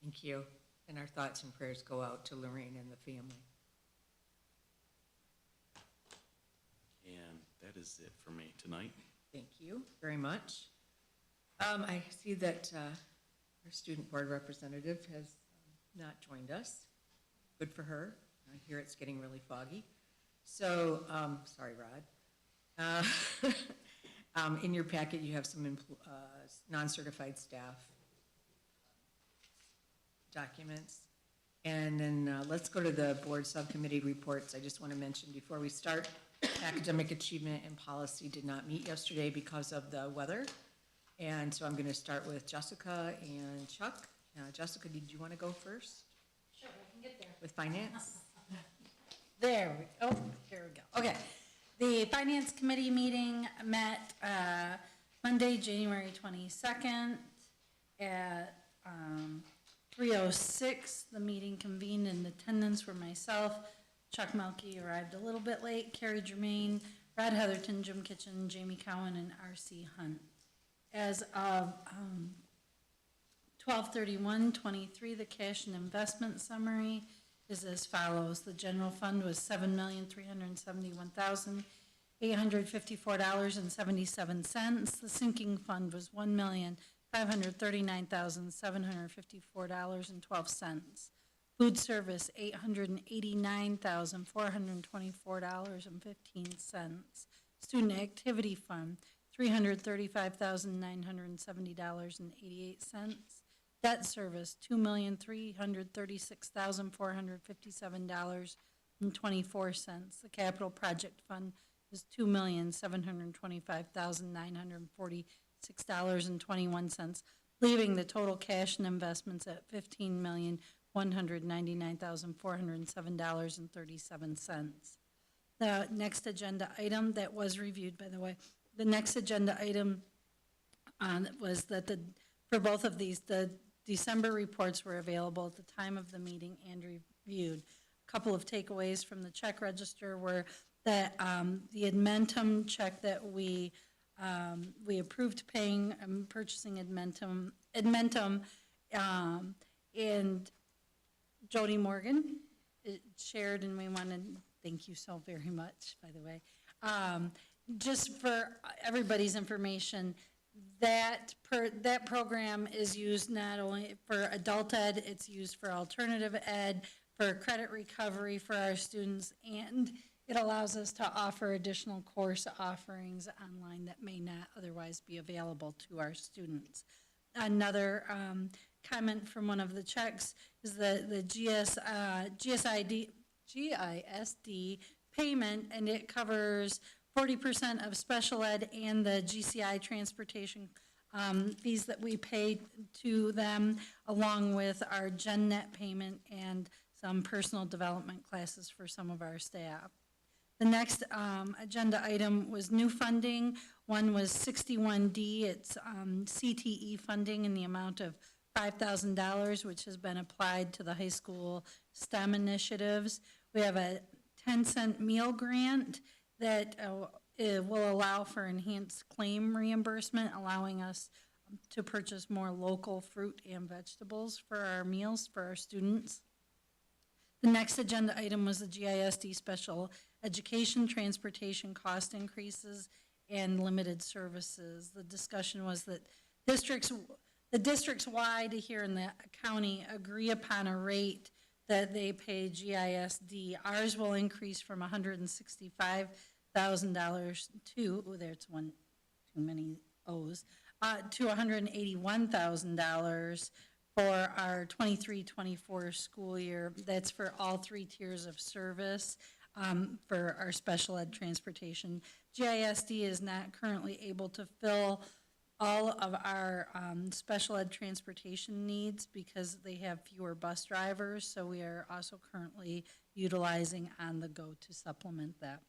Thank you. And our thoughts and prayers go out to Lorraine and the family. And that is it for me tonight. Thank you very much. I see that our student board representative has not joined us. Good for her. I hear it's getting really foggy. So, sorry, Rod. In your packet, you have some non-certified staff documents. And then let's go to the board subcommittee reports. I just want to mention before we start, academic achievement and policy did not meet yesterday because of the weather. And so I'm going to start with Jessica and Chuck. Jessica, did you want to go first? Sure, I can get there. With finance? There we go. Oh, here we go. Okay. The Finance Committee meeting met Monday, January 22nd at 3:06. The meeting convened. In attendance were myself, Chuck Melke arrived a little bit late, Carrie Germain, Brad Heatherton, Jim Kitchen, Jamie Cowan, and R.C. Hunt. As of 12/31/23, the cash and investment summary is as follows. The general fund was $7,371,854.77. The sinking fund was $1,539,754.12. Food service, $889,424.15. Student activity fund, $335,970.88. Debt service, $2,336,457.24. The capital project fund is $2,725,946.21, leaving the total cash and investments at $15,199,407.37. The next agenda item that was reviewed, by the way, the next agenda item was that for both of these, the December reports were available at the time of the meeting and reviewed. A couple of takeaways from the check register were that the Edmentum check that we approved paying, purchasing Edmentum, and Jody Morgan shared, and we want to thank you so very much, by the way. Just for everybody's information, that program is used not only for adult ed, it's used for alternative ed, for credit recovery for our students, and it allows us to offer additional course offerings online that may not otherwise be available to our students. Another comment from one of the checks is the GISD payment, and it covers 40% of special ed and the GCI transportation fees that we pay to them, along with our GenNet payment and some personal development classes for some of our staff. The next agenda item was new funding. One was 61D. It's CTE funding in the amount of $5,000, which has been applied to the high school STEM initiatives. We have a 10-cent meal grant that it will allow for enhanced claim reimbursement, allowing us to purchase more local fruit and vegetables for our meals for our students. The next agenda item was the GISD special education transportation cost increases and limited services. The discussion was that the districts wide here in the county agree upon a rate that they pay GISD. Ours will increase from $165,000 to, oh, there's one too many O's, to $181,000 for our 23-24 school year. That's for all three tiers of service for our special ed transportation. GISD is not currently able to fill all of our special ed transportation needs because they have fewer bus drivers, so we are also currently utilizing On the Go to supplement that.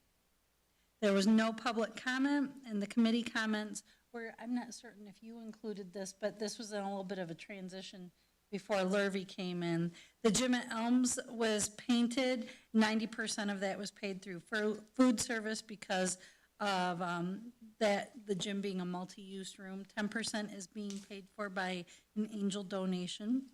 There was no public comment, and the committee comments were, I'm not certain if you included this, but this was in a little bit of a transition before Lurvy came in. The gym at Elms was painted. 90% of that was paid through food service because of the gym being a multi-use room. 10% is being paid for by an angel donation.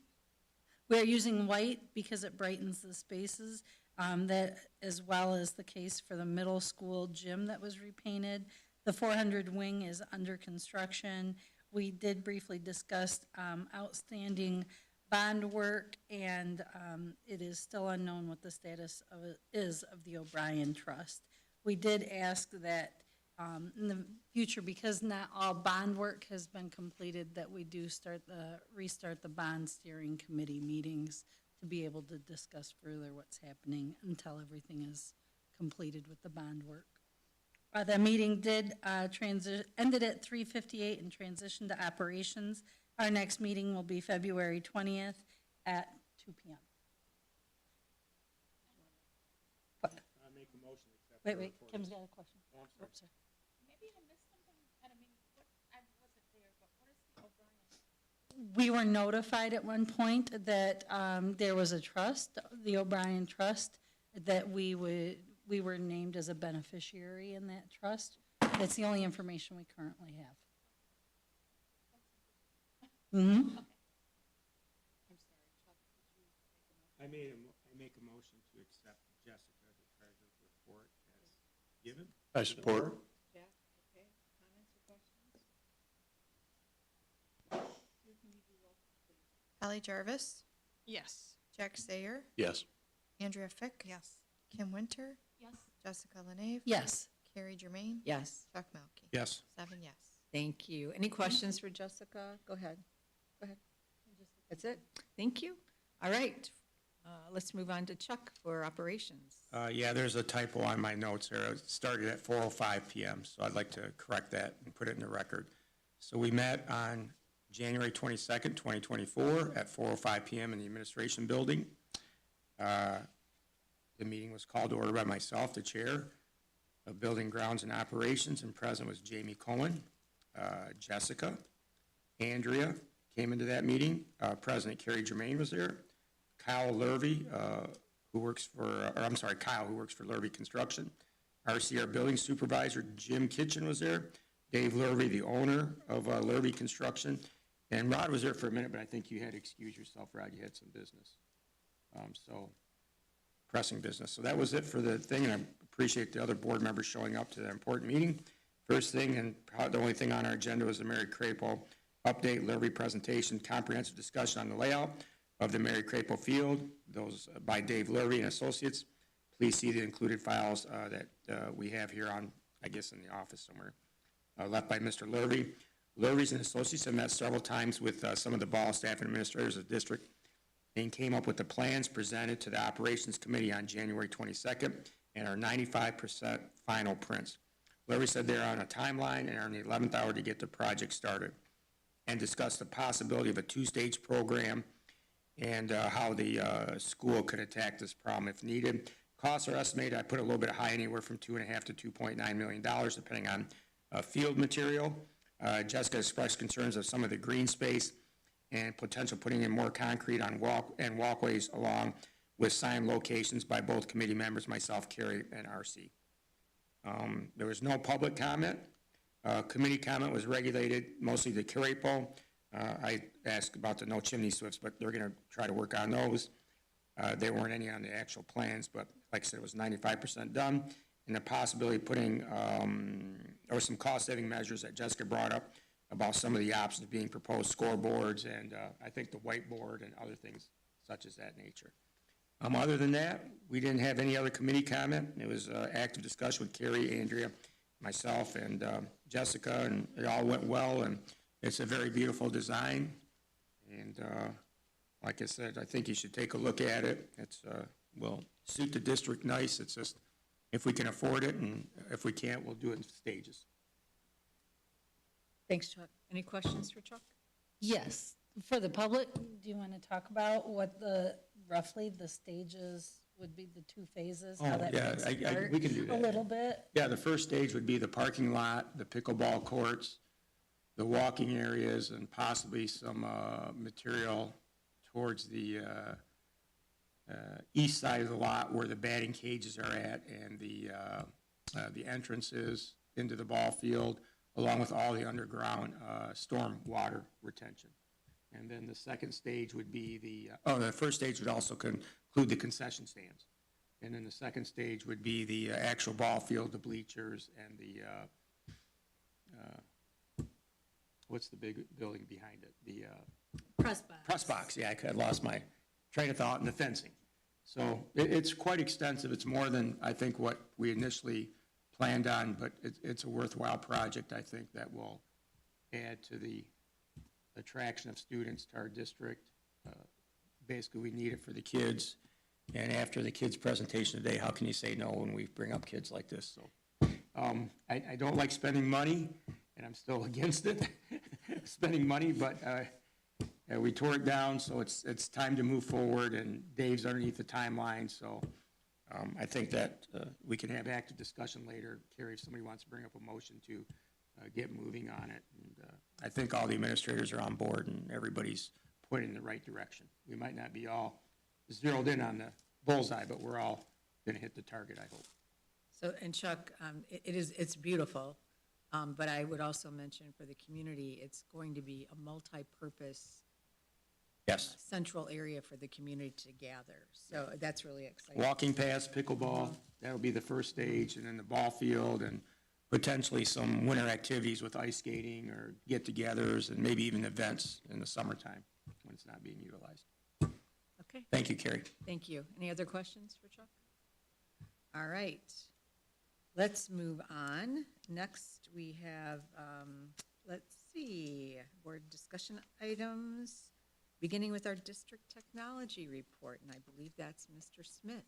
We are using white because it brightens the spaces. That as well as the case for the middle school gym that was repainted. The 400 wing is under construction. We did briefly discuss outstanding bond work, and it is still unknown what the status of it is of the O'Brien Trust. We did ask that in the future, because not all bond work has been completed, that we do restart the bond steering committee meetings to be able to discuss further what's happening until everything is completed with the bond work. The meeting did ended at 3:58 and transitioned to operations. Our next meeting will be February 20th at 2 p.m. I make a motion. Wait, Kim's got a question. Oh, I'm sorry. Oops, sorry. Maybe I missed something at a meeting. I wasn't there, but what is the O'Brien? We were notified at one point that there was a trust, the O'Brien Trust, that we were named as a beneficiary in that trust. That's the only information we currently have. Mm-hmm. I make a motion to accept Jessica, the treasurer's report as given. I support. Jack, okay, comments or questions? Sue, can you do roll call, please? Holly Jarvis, Yes. Jack Sayer, Yes. Andrea Fick. Yes. Kim Winter, Yes. Jessica Lenave. Yes. Carrie Germain. Yes. Chuck Melkey. Yes. 7 yes. Thank you. Any questions for Jessica? Go ahead. Go ahead. That's it? Thank you. All right. Let's move on to Chuck for operations. Yeah, there's a typo on my notes there. It started at 4:05 PM, so I'd like to correct that and put it in the record. So we met on January 22nd, 2024 at 4:05 PM in the administration building. The meeting was called to order by myself, the chair of Building Grounds and Operations, and present was Jamie Cohen, Jessica, Andrea came into that meeting. President Carrie Germain was there. Kyle, who works for Lurvy Construction. RC, our building supervisor, Jim Kitchen was there. Dave Lurvy, the owner of Lurvy Construction. And Rod was there for a minute, but I think you had to excuse yourself, Rod. You had some business. Pressing business. So that was it for the thing, and I appreciate the other board members showing up to that important meeting. First thing, and probably the only thing on our agenda, was the Mary Crapo update, Lurvy presentation, comprehensive discussion on the layout of the Mary Crapo Field, those by Dave Lurvy and Associates. Please see the included files that we have here on, I guess, in the office somewhere, left by Mr. Lurvy. Lurvy's and Associates have met several times with some of the ball staff and administrators of the district and came up with the plans presented to the Operations Committee on January 22nd and are 95% final prints. Lurvy said they're on a timeline and are in the 11th hour to get the project started, and discussed the possibility of a two-stage program and how the school could attack this problem if needed. Costs are estimated, I put a little bit high, anywhere from $2.5 to $2.9 million, depending on field material. Jessica expressed concerns of some of the green space and potential putting in more concrete on walkways along with sign locations by both committee members, myself, Carrie, and RC. There was no public comment. Committee comment was regulated mostly to Crapo. I asked about the no chimney swifts, but they're gonna try to work on those. There weren't any on the actual plans, but like I said, it was 95% done. And the possibility of putting, there were some cost-saving measures that Jessica brought up about some of the options being proposed, scoreboards, and I think the whiteboard and other things such as that nature. Other than that, we didn't have any other committee comment. It was active discussion with Carrie, Andrea, myself, and Jessica, and it all went well, and it's a very beautiful design. And like I said, I think you should take a look at it. It's will suit the district nice. It's just, if we can afford it, and if we can't, we'll do it in stages. Thanks, Chuck. Any questions for Chuck? Yes. For the public, do you want to talk about what roughly the stages would be, the two phases? How that Yeah, makes it work we can do that. a little bit? Yeah, the first stage would be the parking lot, the pickleball courts, the walking areas, and possibly some material towards the east side of the lot where the batting cages are at, and the entrances into the ball field, along with all the underground storm water retention. And then the second stage would be the first stage would also include the concession stands. And then the second stage would be the actual ball field, the bleachers, and what's the big building behind it? The Press box. press box, yeah, I lost my train of thought, and the fencing. So it's quite extensive. It's more than, I think, what we initially planned on, but it's a worthwhile project, I think, that will add to the attraction of students to our district. Basically, we need it for the kids. And after the kids' presentation today, how can you say no when we bring up kids like this? So I don't like spending money, and I'm still against it, spending money, but we tore it down, so it's time to move forward, and Dave's underneath the timeline, so I think that we can have active discussion later. Carrie, if somebody wants to bring up a motion to get moving on it. And I think all the administrators are on board, and everybody's pointing in the right direction. We might not be all zeroed in on the bullseye, but we're all going to hit the target, I hope. So, and Chuck, it's beautiful, but I would also mention for the community, it's going to be a multi-purpose Yes. central area for the community to gather. So that's really exciting. Walking paths, pickleball, that'll be the first stage, and then the ball field, and potentially some winter activities with ice skating or get-togethers, and maybe even events in the summertime when it's not being utilized. Okay. Thank you, Carrie. Thank you. Any other questions for Chuck? All right. Let's move on. Next, we have, let's see, board discussion items, beginning with our district technology report, and I believe that's Mr. Smith.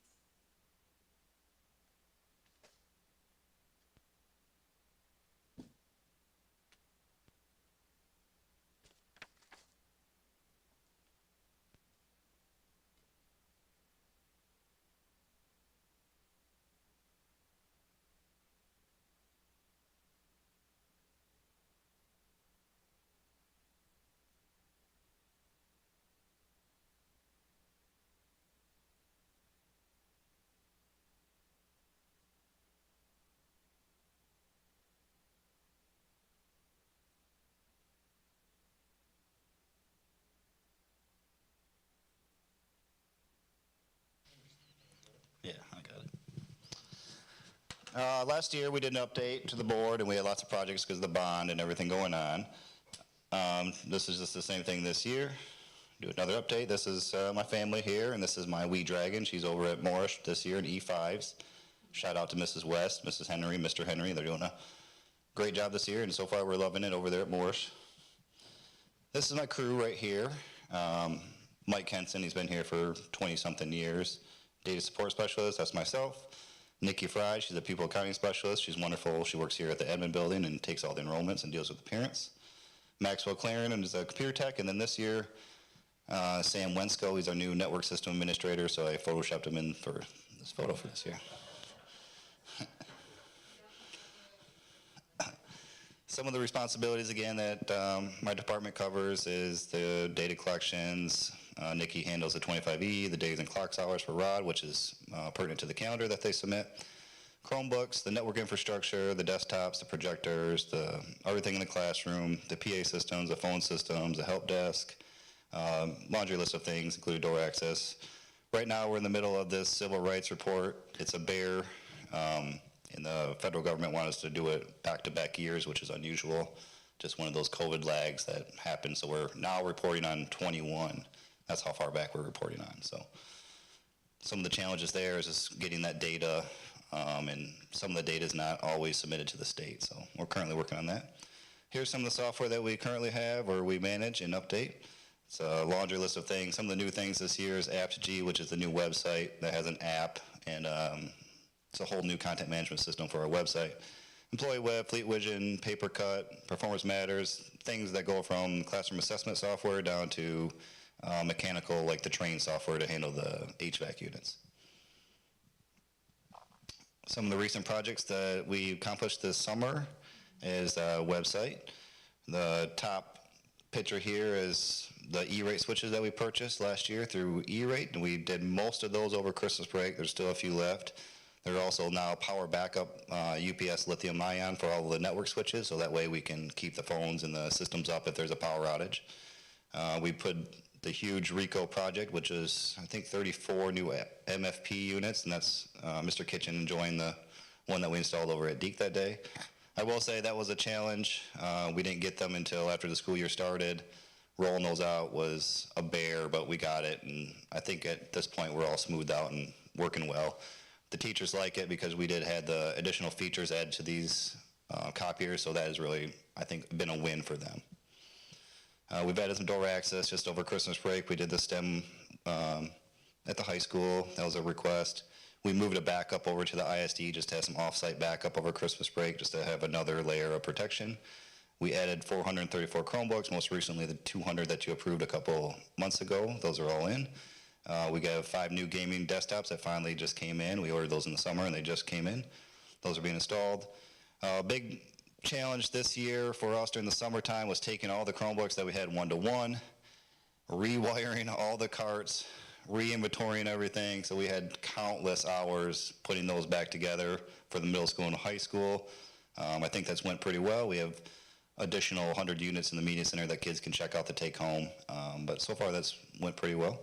Yeah, I got it. Last year, we did an update to the board, and we had lots of projects because of the bond and everything going on. This is just the same thing this year. Do another update. This is my family here, and this is my wee dragon. She's over at Morris this year in E5s. Shout out to Mrs. West, Mrs. Henry, Mr. Henry. They're doing a great job this year, and so far we're loving it over there at Morris. This is my crew right here. Mike Henson, he's been here for 20-something years. Data support specialist, that's myself. Nikki Fry, she's a people accounting specialist. She's wonderful. She works here at the admin building and takes all the enrollments and deals with the parents. Maxwell Clarendon is a computer tech, and then this year, Sam Wensko, he's our new network system administrator, so I photoshopped him in for this photo for this year. Some of the responsibilities, again, that my department covers is the data collections. Nikki handles the 25E, the days and clocks hours for Rod, which is pertinent to the calendar that they submit. Chromebooks, the network infrastructure, the desktops, the projectors, everything in the classroom, the PA systems, the phone systems, the help desk, laundry list of things, including door access. Right now, we're in the middle of this civil rights report. It's a bear, and the federal government wanted us to do it back-to-back years, which is unusual. Just one of those COVID lags that happened. So we're now reporting on 21. That's how far back we're reporting on. So some of the challenges there is just getting that data, and some of the data is not always submitted to the state. So we're currently working on that. Here's some of the software that we currently have or we manage and update. It's a laundry list of things. Some of the new things this year is AppsG, which is the new website that has an app, and it's a whole new content management system for our website. Employee Web, Fleet Vision, PaperCut, Performance Matters, things that go from classroom assessment software down to mechanical, like the train software to handle the HVAC units. Some of the recent projects that we accomplished this summer is a website. The top picture here is the E-rate switches that we purchased last year through E-rate, and we did most of those over Christmas break. There's still a few left. There are also now power backup UPS lithium ion for all of the network switches, so that way we can keep the phones and the systems up if there's a power outage. We put the huge RICO project, which is, I think, 34 new MFP units, and that's Mr. Kitchen enjoying the one that we installed over at Deke that day. I will say that was a challenge. We didn't get them until after the school year started. Rolling those out was a bear, but we got it, and I think at this point we're all smoothed out and working well. The teachers like it because we did have the additional features added to these copiers, so that has really, I think, been a win for them. We've added some door access just over Christmas break. We did the STEM at the high school. That was a request. We moved it back up over to the ISD just to have some off-site backup over Christmas break, just to have another layer of protection. We added 434 Chromebooks, most recently the 200 that you approved a couple months ago. Those are all in. We got 5 new gaming desktops that finally just came in. We ordered those in the summer and they just came in. Those are being installed. Big challenge this year for us during the summertime was taking all the Chromebooks that we had one-to-one, rewiring all the carts, re-inventorying everything. So we had countless hours putting those back together for the middle school and high school. I think that's went pretty well. We have additional 100 units in the media center that kids can check out to take home. But so far that's went pretty well.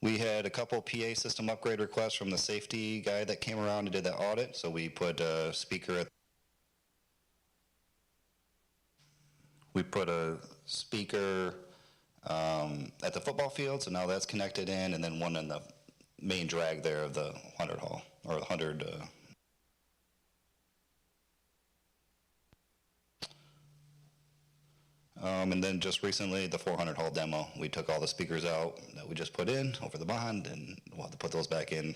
We had a couple PA system upgrade requests from the safety guy that came around and did that audit. So we put a speaker at at the football field, so now that's connected in, and then one in the main drag there of the 100 hall, or the 100. And then just recently, the 400 hall demo, we took all the speakers out that we just put in over the bond, and we'll have to put those back in.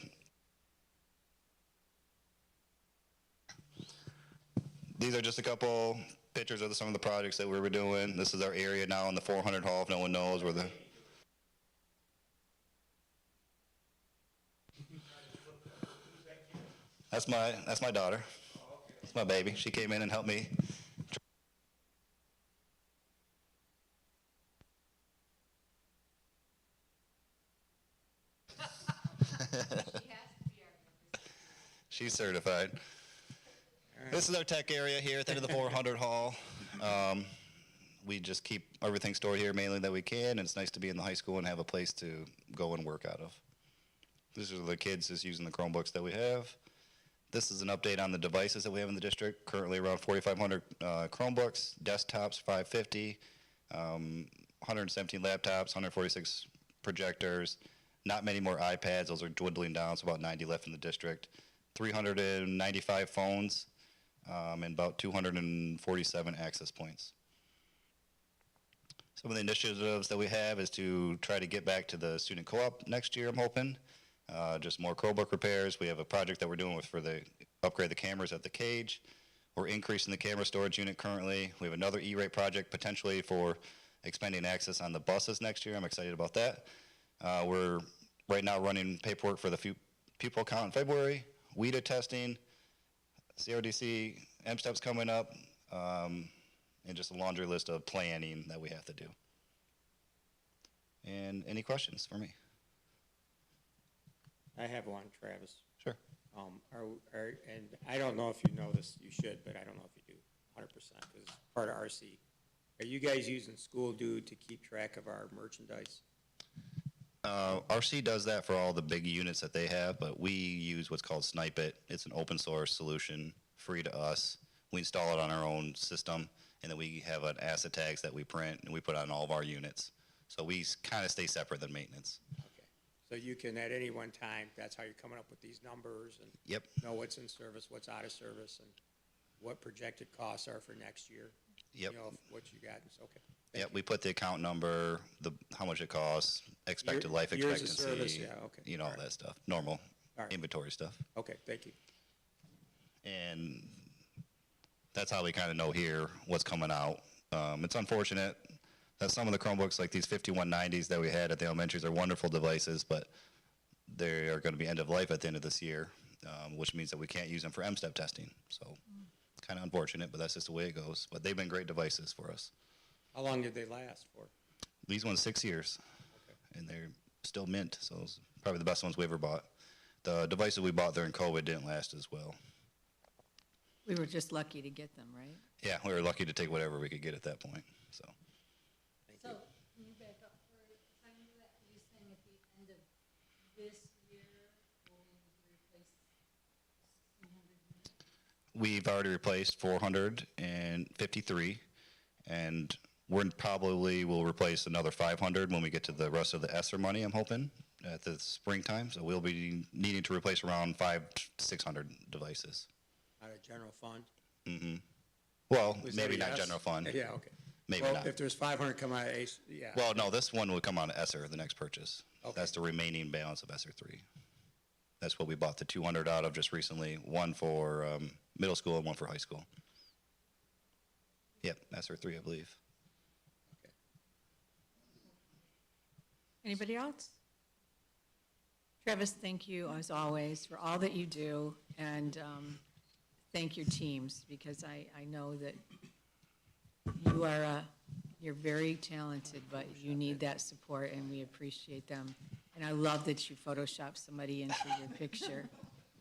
These are just a couple pictures of some of the projects that we were doing. This is our area now in the 400 hall, if no one knows where the... That's my daughter. That's my baby. She came in and helped me. She's certified. This is our tech area here at the end of the 400 hall. We just keep everything stored here mainly that we can, and it's nice to be in the high school and have a place to go and work out of. These are the kids just using the Chromebooks that we have. This is an update on the devices that we have in the district. Currently around 4,500 Chromebooks, desktops 550, 117 laptops, 146 projectors, not many more iPads. Those are dwindling down, so about 90 left in the district. 395 phones, and about 247 access points. Some of the initiatives that we have is to try to get back to the student co-op next year, I'm hoping. Just more Chromebook repairs. We have a project that we're doing for the upgrade the cameras at the cage. We're increasing the camera storage unit currently. We have another E-rate project potentially for expanding access on the buses next year. I'm excited about that. We're right now running paperwork for the pupil count in February, WIDA testing, CRDC, MSTEP's coming up, and just a laundry list of planning that we have to do. And any questions for me? I have one, Travis. Sure. And I don't know if you know this, you should, but I don't know if you do 100% because it's part of RC. Are you guys using School Dude to keep track of our merchandise? RC does that for all the big units that they have, but we use what's called Snipe It. It's an open source solution, free to us. We install it on our own system, and then we have an asset tags that we print and we put on all of our units. So we kind of stay separate than maintenance. Okay. So you can, at any one time, that's how you're coming up with these numbers and Yep. know what's in service, what's out of service, and what projected costs are for next year. Yep. You know, what you got. Okay. Yep, we put the account number, how much it costs, expected life years expectancy. of service, yeah, okay. You know, all that stuff, normal inventory stuff. Okay, thank you. And that's how we kind of know here what's coming out. It's unfortunate that some of the Chromebooks, like these 5190s that we had at the elementaries, are wonderful devices, but they are going to be end of life at the end of this year, which means that we can't use them for MSTEP testing. So kind of unfortunate, but that's just the way it goes. But they've been great devices for us. How long did they last for? These ones 6 years, and they're still mint, so it's probably the best ones we ever bought. The devices we bought during COVID didn't last as well. We were just lucky to get them, right? Yeah, we were lucky to take whatever we could get at that point, so. So, can you back up for a second to that? Are you saying at the end of this year, we'll replace 1,600 units? we've already replaced 453, and we're probably will replace another 500 when we get to the rest of the ESSER money, I'm hoping, at the springtime. So we'll be needing to replace around 500 to 600 devices. Out of general fund? Mm-hmm. Well, Was that maybe a not yes? general fund. Yeah, okay. Maybe Well, not. if there's 500 come out of ACE, yeah. Well, no, this one will come on ESSER, the next purchase. Okay. That's the remaining balance of ESSER 3. That's what we bought the 200 out of just recently, one for middle school and one for high school. Yep, ESSER 3, I believe. Anybody else? Travis, thank you as always for all that you do, and thank your teams, because I know that you are you're very talented, but you need that support, and we appreciate them. And I love that you photoshopped somebody into your picture.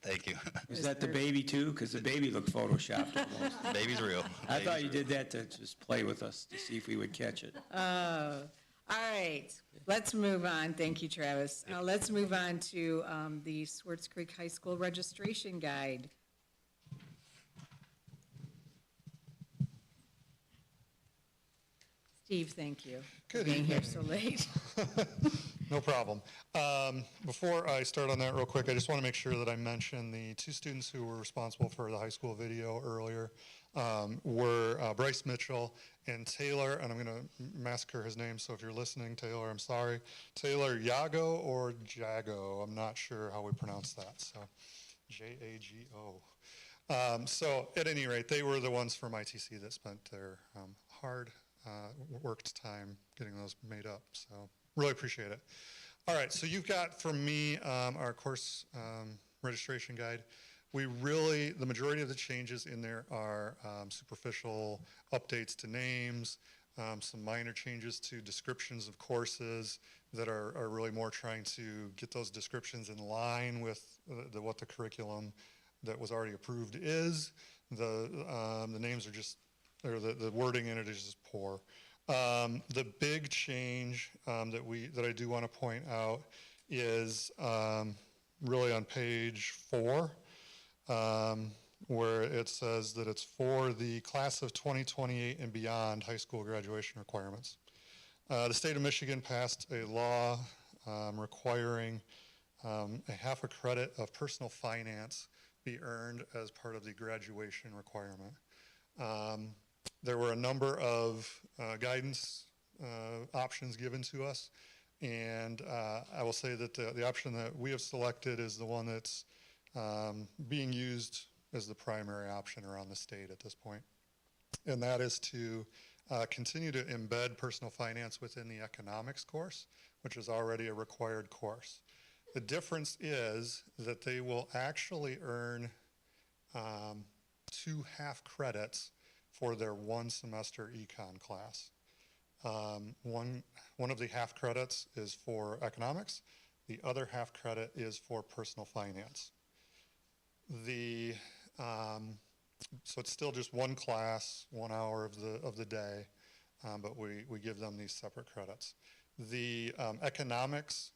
Thank you. Was that the baby too? Because the baby looked photoshopped almost. Baby's real. I thought you did that to just play with us to see if we would catch it. All right, let's move on. Thank you, Travis. Let's move on to the Swartz Creek High School registration guide. Steve, thank you for Good being here evening. so late. No problem. Before I start on that real quick, I just want to make sure that I mention the two students who were responsible for the high school video earlier were Bryce Mitchell and Taylor, and I'm going to massacre his name, so if you're listening, Taylor, I'm sorry. Taylor Yago or Jago, I'm not sure how we pronounce that, so Jago. So at any rate, they were the ones from ITC that spent their hard worked time getting those made up, so really appreciate it. All right, so you've got from me our course registration guide. The majority of the changes in there are superficial updates to names, some minor changes to descriptions of courses that are really more trying to get those descriptions in line with what the curriculum that was already approved is. The names are just, or the wording in it is just poor. The big change that I do want to point out is really on page 4, where it says that it's for the class of 2028 and beyond high school graduation requirements. The state of Michigan passed a law requiring a half a credit of personal finance be earned as part of the graduation requirement. There were a number of guidance options given to us, and I will say that the option that we have selected is the one that's being used as the primary option around the state at this point, and that is to continue to embed personal finance within the economics course, which is already a required course. The difference is that they will actually earn 2 half credits for their 1 semester econ class. One of the half credits is for economics. The other half credit is for personal finance. So it's still just 1 class, 1 hour of the day, but we give them these separate credits. The economics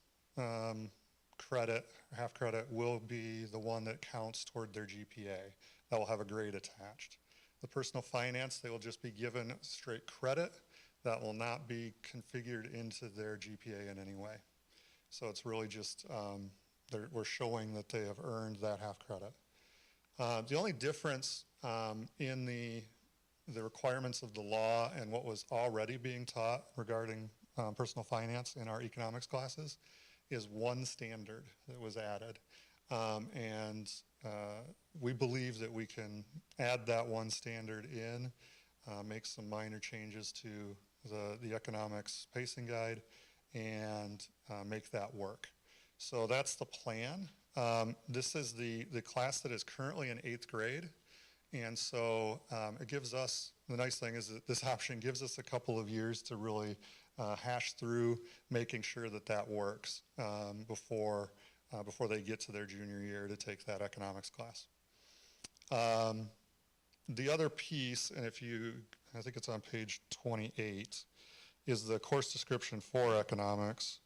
credit, half credit, will be the one that counts toward their GPA. That will have a grade attached. The personal finance, they will just be given straight credit. That will not be configured into their GPA in any way. So it's really just, we're showing that they have earned that half credit. The only difference in the requirements of the law and what was already being taught regarding personal finance in our economics classes is 1 standard that was added. And we believe that we can add that 1 standard in, make some minor changes to the economics pacing guide, and make that work. So that's the plan. This is the class that is currently in 8th grade. And so it gives us, the nice thing is that this option gives us a couple of years to really hash through making sure that that works before they get to their junior year to take that economics class. The other piece, and I think it's on page 28, is the course description for economics.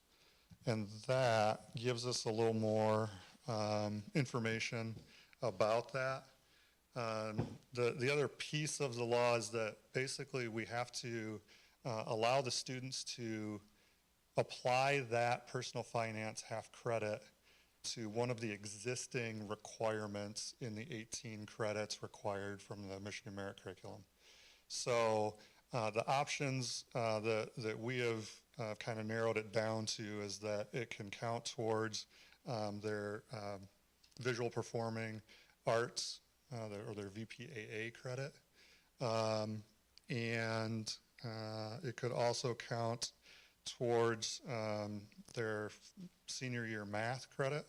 And that gives us a little more information about that. The other piece of the law is that basically we have to allow the students to apply that personal finance half credit to one of the existing requirements in the 18 credits required from the Michigan Merit Curriculum. So the options that we have kind of narrowed it down to is that it can count towards their visual performing arts or their VPAA credit. And it could also count towards their senior year math credit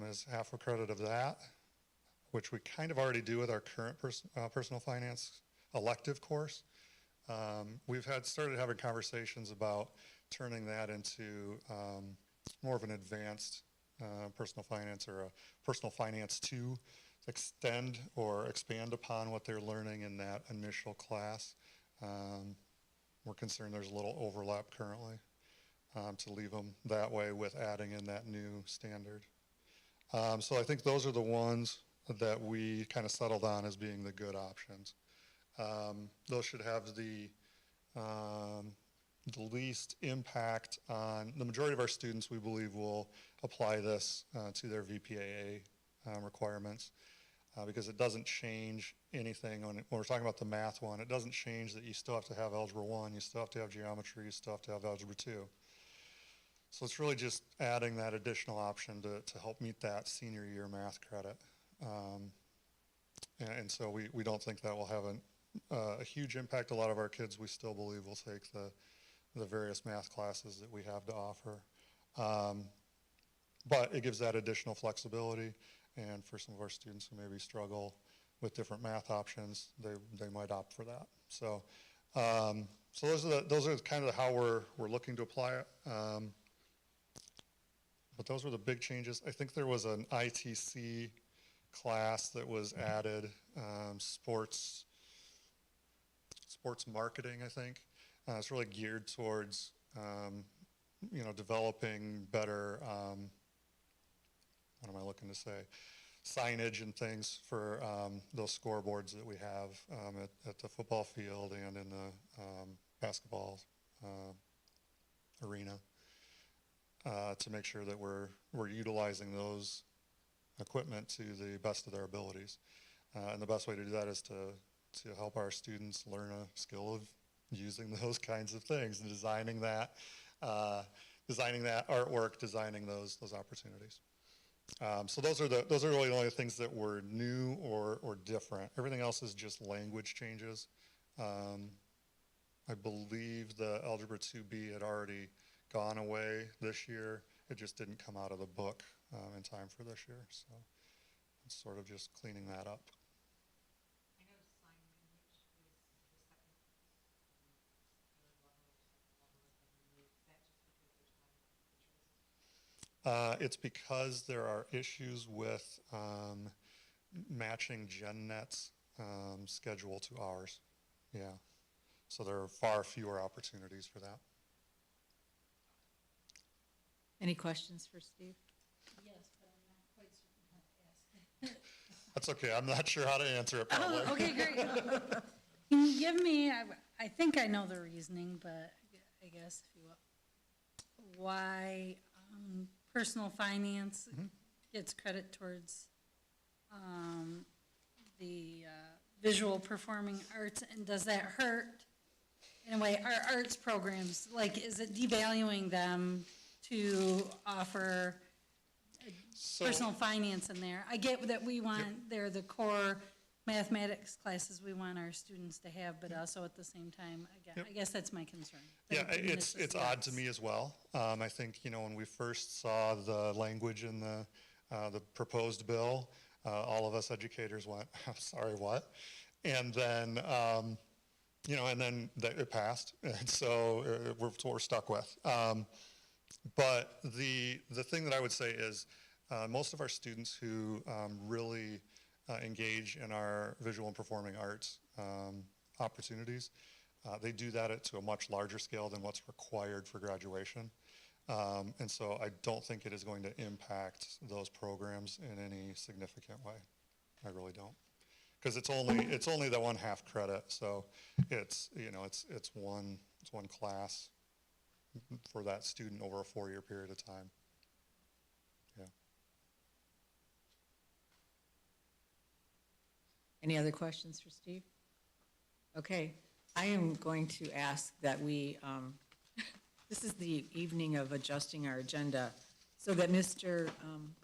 as half a credit of that, which we kind of already do with our current personal finance elective course. We've started having conversations about turning that into more of an advanced personal finance or a personal finance 2, extend or expand upon what they're learning in that initial class. We're concerned there's a little overlap currently to leave them that way with adding in that new standard. So I think those are the ones that we kind of settled on as being the good options. Those should have the least impact on, the majority of our students we believe will apply this to their VPAA requirements because it doesn't change anything. When we're talking about the math one, it doesn't change that you still have to have Algebra 1, you still have to have geometry, you still have to have Algebra 2. So it's really just adding that additional option to help meet that senior year math credit. And so we don't think that will have a huge impact. A lot of our kids, we still believe, will take the various math classes that we have to offer. But it gives that additional flexibility, and for some of our students who maybe struggle with different math options, they might opt for that. So those are kind of how we're looking to apply it. But those were the big changes. I think there was an ITC class that was added, sports marketing, I think. It's really geared towards, developing better, what am I looking to say, signage and things for those scoreboards that we have at the football field and in the basketball arena to make sure that we're utilizing those equipment to the best of their abilities. And the best way to do that is to help our students learn a skill of using those kinds of things and designing that artwork, designing those opportunities. So those are really the only things that were new or different. Everything else is just language changes. I believe the Algebra 2B had already gone away this year. It just didn't come out of the book in time for this year. So it's sort of just cleaning that up. It's because there are issues with matching GenNet's schedule to ours. Yeah. So there are far fewer opportunities for that. Any questions for Steve? Yes, but I'm not quite certain how to ask it. That's okay. I'm not sure how to answer it probably. Oh, okay, great. Can you give me, I think I know the reasoning, but I guess if you will, why personal finance gets credit towards the visual performing arts, and does that hurt, in a way, our arts programs? Like, is it devaluing them to offer personal finance in there? I get that we want, they're the core mathematics classes we want our students to have, but also at the same time, I guess that's my concern. Yeah, it's odd to me as well. I think, when we first saw the language in the proposed bill, all of us educators went, I'm sorry, what? And then, it passed, and so we're stuck with. But the thing that I would say is most of our students who really engage in our visual and performing arts opportunities, they do that to a much larger scale than what's required for graduation. And so I don't think it is going to impact those programs in any significant way. I really don't. because it's only the 1/2 credit, so it's, you know, it's one class for that student over a 4-year period of time. Yeah. Any other questions for Steve? Okay, I am going to ask that we, this is the evening of adjusting our agenda so that Mr.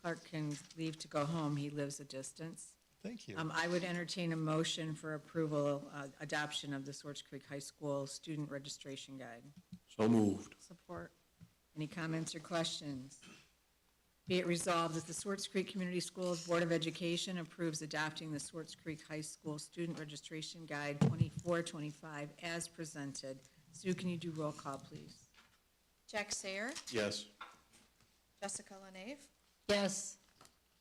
Clark can leave to go home. He lives a distance. Thank you. I would entertain a motion for approval, adoption of the Swartz Creek High School Student Registration Guide. So moved. Support. Any comments or questions? Be it resolved that the Swartz Creek Community Schools Board of Education approves adopting the Swartz Creek High School Student Registration Guide 2425 as presented. Sue, can you do roll call, please? Jack Sayer, Yes. Jessica LaNave, Yes.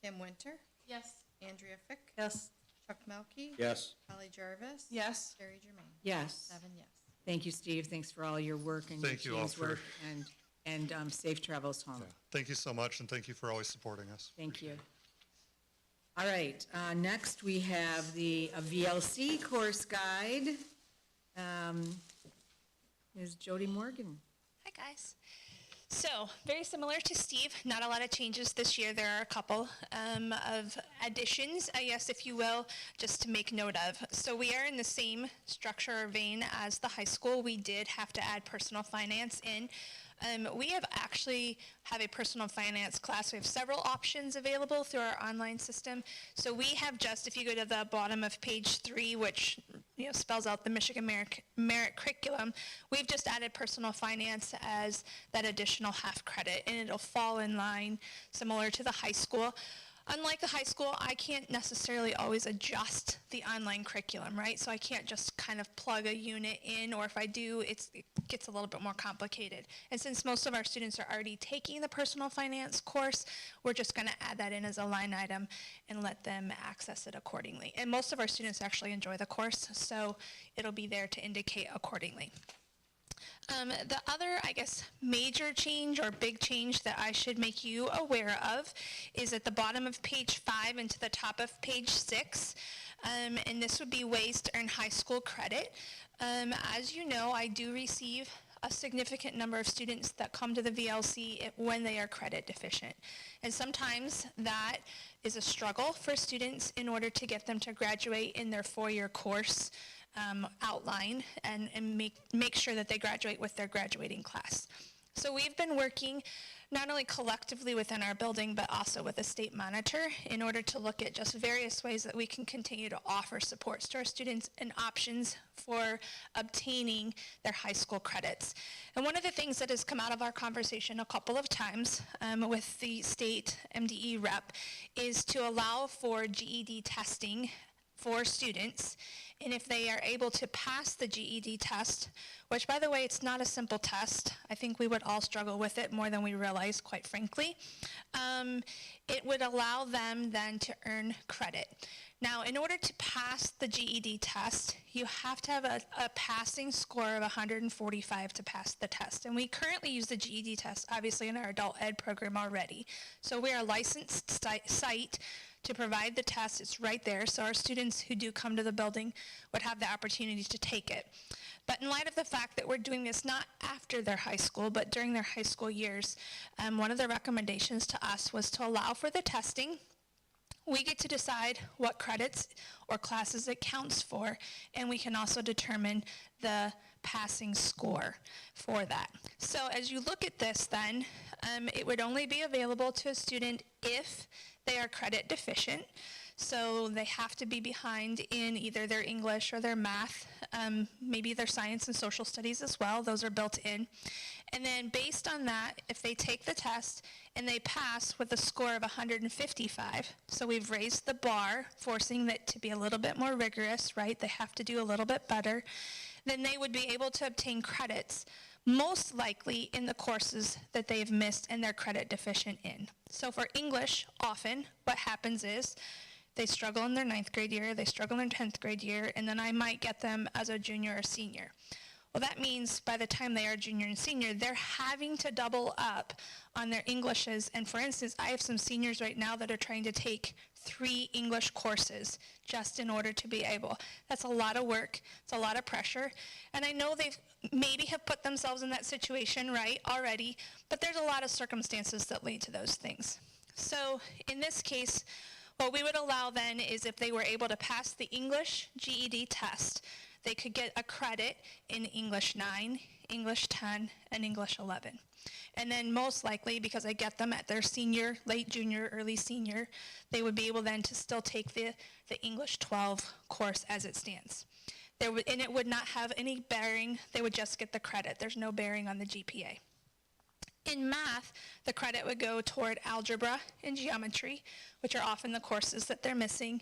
Kim Winter, Yes. Andrea Fick, Yes. Chuck Melkey. Yes. Holly Jarvis. Yes. Carrie Germain. Yes. 7 yes. Thank you, Steve. Thanks for all your work and your Thank you all team's for- work, and safe travels home. Yeah. Thank you so much, and thank you for always supporting us. Thank you. All right, next we have the VLC course guide. Ms. Jody Morgan. Hi, guys. So, very similar to Steve, not a lot of changes this year. There are a couple of additions, I guess, if you will, just to make note of. So we are in the same structure or vein as the high school. We did have to add personal finance in. We have a personal finance class. We have several options available through our online system. So we have just, if you go to the bottom of page 3, which spells out the Michigan Merit Curriculum, we've just added personal finance as that additional half credit, and it'll fall in line similar to the high school. Unlike the high school, I can't necessarily always adjust the online curriculum, right? So I can't just kind of plug a unit in, or if I do, it gets a little bit more complicated. And since most of our students are already taking the personal finance course, we're just going to add that in as a line item and let them access it accordingly. And most of our students actually enjoy the course, so it'll be there to indicate accordingly. The other, I guess, major change or big change that I should make you aware of is at the bottom of page 5 and to the top of page 6, and this would be ways to earn high school credit. As you know, I do receive a significant number of students that come to the VLC when they are credit deficient. And sometimes that is a struggle for students in order to get them to graduate in their 4-year course outline and make sure that they graduate with their graduating class. So we've been working not only collectively within our building, but also with a state monitor in order to look at just various ways that we can continue to offer supports to our students and options for obtaining their high school credits. And one of the things that has come out of our conversation a couple of times with the state MDE rep is to allow for GED testing for students. And if they are able to pass the GED test, which, by the way, it's not a simple test. I think we would all struggle with it more than we realize, quite frankly. It would allow them then to earn credit. Now, in order to pass the GED test, you have to have a passing score of 145 to pass the test. And we currently use the GED test, obviously, in our adult ed program already. So we are a licensed site to provide the test. It's right there, so our students who do come to the building would have the opportunity to take it. But in light of the fact that we're doing this not after their high school, but during their high school years, one of the recommendations to us was to allow for the testing. We get to decide what credits or classes it counts for, and we can also determine the passing score for that. So as you look at this then, it would only be available to a student if they are credit deficient. So they have to be behind in either their English or their math, maybe their science and social studies as well. Those are built in. And then based on that, if they take the test and they pass with a score of 155, so we've raised the bar, forcing it to be a little bit more rigorous, right? They have to do a little bit better. Then they would be able to obtain credits, most likely in the courses that they've missed and they're credit deficient in. So for English, often what happens is they struggle in their 9th grade year, they struggle in their 10th grade year, and then I might get them as a junior or senior. Well, that means by the time they are junior and senior, they're having to double up on their Englishes. And for instance, I have some seniors right now that are trying to take 3 English courses just in order to be able. That's a lot of work. It's a lot of pressure. And I know they've maybe have put themselves in that situation, right, already, but there's a lot of circumstances that lead to those things. So in this case, what we would allow then is if they were able to pass the English GED test, they could get a credit in English 9, English 10, and English 11. And then most likely, because I get them at their senior, late junior, early senior, they would be able then to still take the English 12 course as it stands. And it would not have any bearing. They would just get the credit. There's no bearing on the GPA. In math, the credit would go toward algebra and geometry, which are often the courses that they're missing.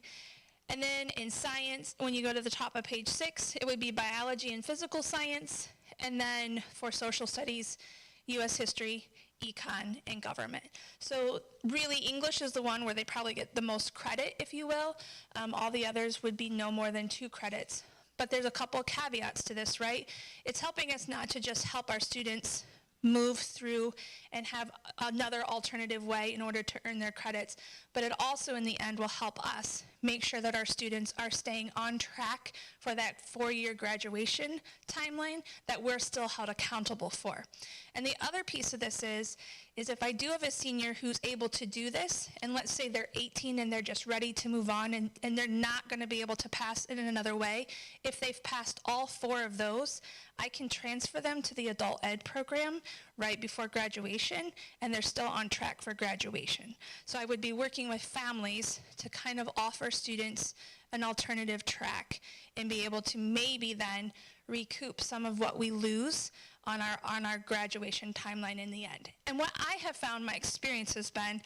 And then in science, when you go to the top of page 6, it would be biology and physical science. And then for social studies, U.S. history, econ, and government. So really, English is the one where they probably get the most credit, if you will. All the others would be no more than 2 credits. But there's a couple caveats to this, right? It's helping us not to just help our students move through and have another alternative way in order to earn their credits, but it also in the end will help us make sure that our students are staying on track for that 4-year graduation timeline that we're still held accountable for. And the other piece of this is if I do have a senior who's able to do this, and let's say they're 18 and they're just ready to move on and they're not going to be able to pass it in another way, if they've passed all 4 of those, I can transfer them to the adult ed program right before graduation, and they're still on track for graduation. So I would be working with families to kind of offer students an alternative track and be able to maybe then recoup some of what we lose on our graduation timeline in the end. And what I have found my experience has been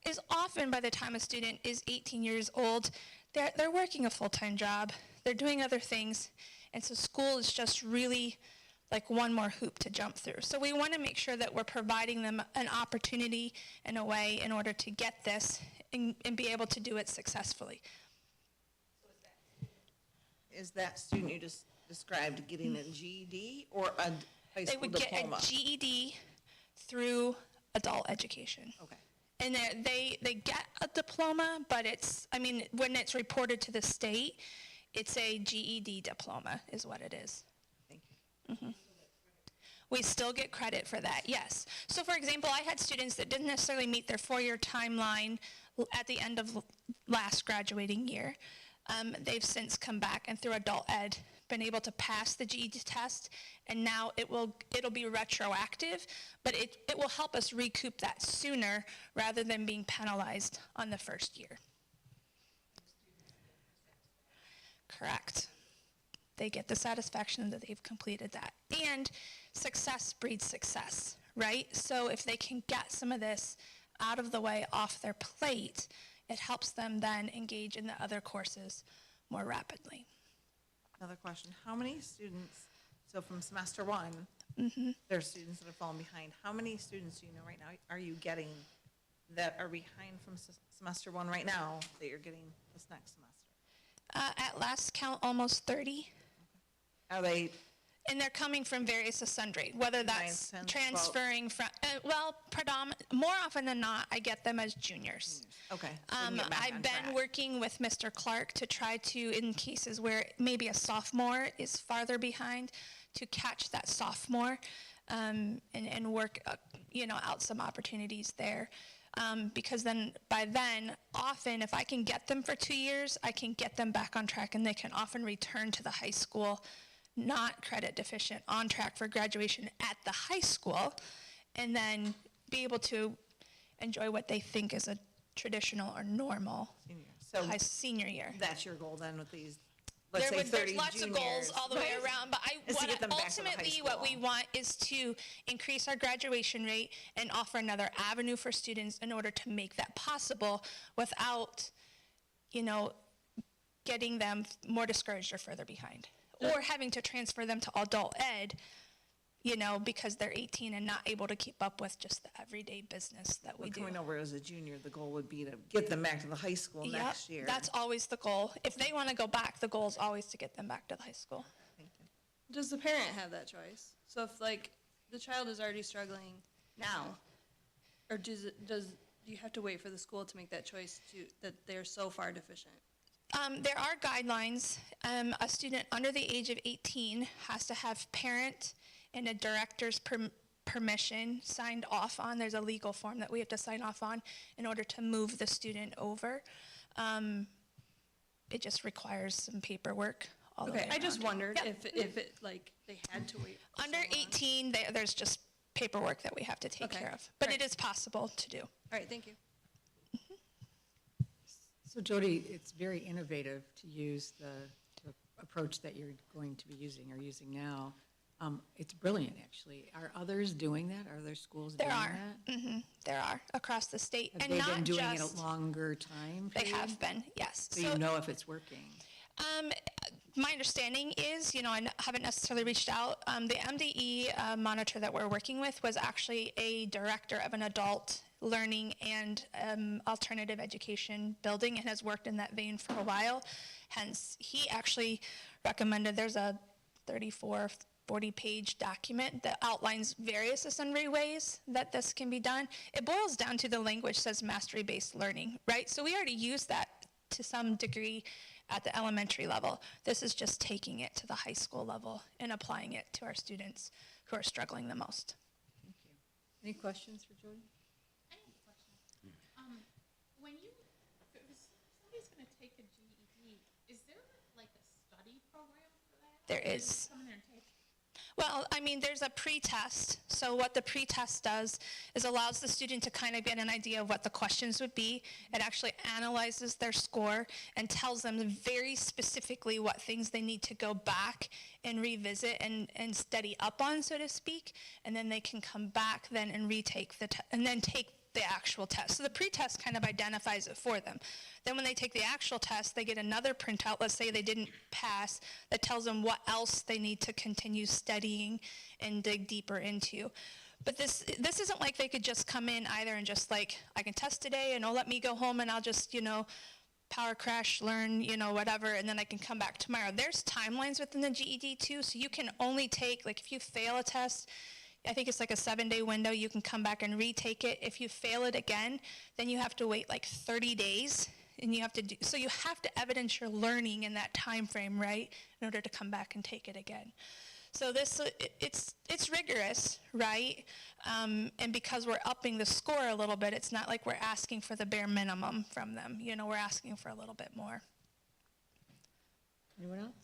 is often by the time a student is 18 years old, they're working a full-time job, they're doing other things, and so school is just really like one more hoop to jump through. So we want to make sure that we're providing them an opportunity and a way in order to get this and be able to do it successfully. Is that student you just described getting a GED or a high They school would diploma? get a GED through adult education. Okay. And they get a diploma, but it's, I mean, when it's reported to the state, it's a GED diploma is what it is. Thank you. Mm-hmm. We still get credit for that, yes. So for example, I had students that didn't necessarily meet their 4-year timeline at the end of last graduating year. They've since come back and through adult ed been able to pass the GED test, and now it'll be retroactive, but it will help us recoup that sooner rather than being penalized on the first year. Correct. They get the satisfaction that they've completed that. And success breeds success, right? So if they can get some of this out of the way off their plate, it helps them then engage in the other courses more rapidly. Another question. How many students, so from semester 1, there are students that have fallen behind. How many students do you know right now are you getting that are behind from semester 1 right now that you're getting this next semester? At last count, almost 30. Are they? And they're coming from various sundry, whether that's 9, 10, transferring from, more often than not, I get them as juniors. Okay. I've been working with Mr. Clark to try to, in cases where maybe a sophomore is farther behind, to catch that sophomore and work, out some opportunities there. Because then, by then, often, if I can get them for 2 years, I can get them back on track, and they can often return to the high school not credit deficient, on track for graduation at the high school, and then be able to enjoy what they think is a traditional or normal senior year. That's your goal then with these, let's say 30 There's lots juniors, of goals all the way around, but ultimately what we want is to increase our graduation rate and offer another avenue for students in order to make that possible without, getting them more discouraged or further behind. Or having to transfer them to adult ed, because they're 18 and not able to keep up with just the everyday business that we do. Coming over as a junior, the goal would be to get them back to the high school next year. That's always the goal. If they want to go back, the goal is always to get them back to the high school. Thank you. does the parent have that choice? So if like the child is already struggling now, or do you have to wait for the school to make that choice that they're so far deficient? There are guidelines. A student under the age of 18 has to have parent and a director's permission signed off on. There's a legal form that we have to sign off on in order to move the student over. It just requires some paperwork all the way Okay, I just around. wondered Yep. if it like they had to wait. For Under so long. 18, there's just paperwork that we have to take Okay. care of. But Right. it is possible to do. All right, thank you. So Jody, it's very innovative to use the approach that you're going to be using or using now. It's brilliant, actually. Are others doing that? Are there schools There doing are. that? There are across the state. Have And they not been doing it just, a longer time They period? have been, yes. So you know if it's working? My understanding is, I haven't necessarily reached out. The MDE monitor that we're working with was actually a director of an adult learning and alternative education building and has worked in that vein for a while. Hence, he actually recommended, there's a 34, 40-page document that outlines various and sundry ways that this can be done. It boils down to the language says mastery-based learning, right? So we already use that to some degree at the elementary level. This is just taking it to the high school level and applying it to our students who are struggling the most. Any questions for Jody? I have a question. When if somebody's going to take a GED, is there like a study program for that? There Or do you is. just come in there and take it? Well, there's a pre-test. So what the pre-test does is allows the student to kind of get an idea of what the questions would be. It actually analyzes their score and tells them very specifically what things they need to go back and revisit and study up on, so to speak. And then they can come back then and retake and then take the actual test. So the pre-test kind of identifies it for them. Then when they take the actual test, they get another printout, let's say they didn't pass, that tells them what else they need to continue studying and dig deeper into. But this isn't like they could just come in either and just like, I can test today and let me go home and I'll just, power crash, learn, whatever, and then I can come back tomorrow. There's timelines within the GED too, so you can only take, like if you fail a test, I think it's like a 7-day window, you can come back and retake it. If you fail it again, then you have to wait like 30 days. And you have to so you have to evidence your learning in that time frame, right, in order to come back and take it again. So it's rigorous, right? And because we're upping the score a little bit, it's not like we're asking for the bare minimum from them. We're asking for a little bit more. Anyone else?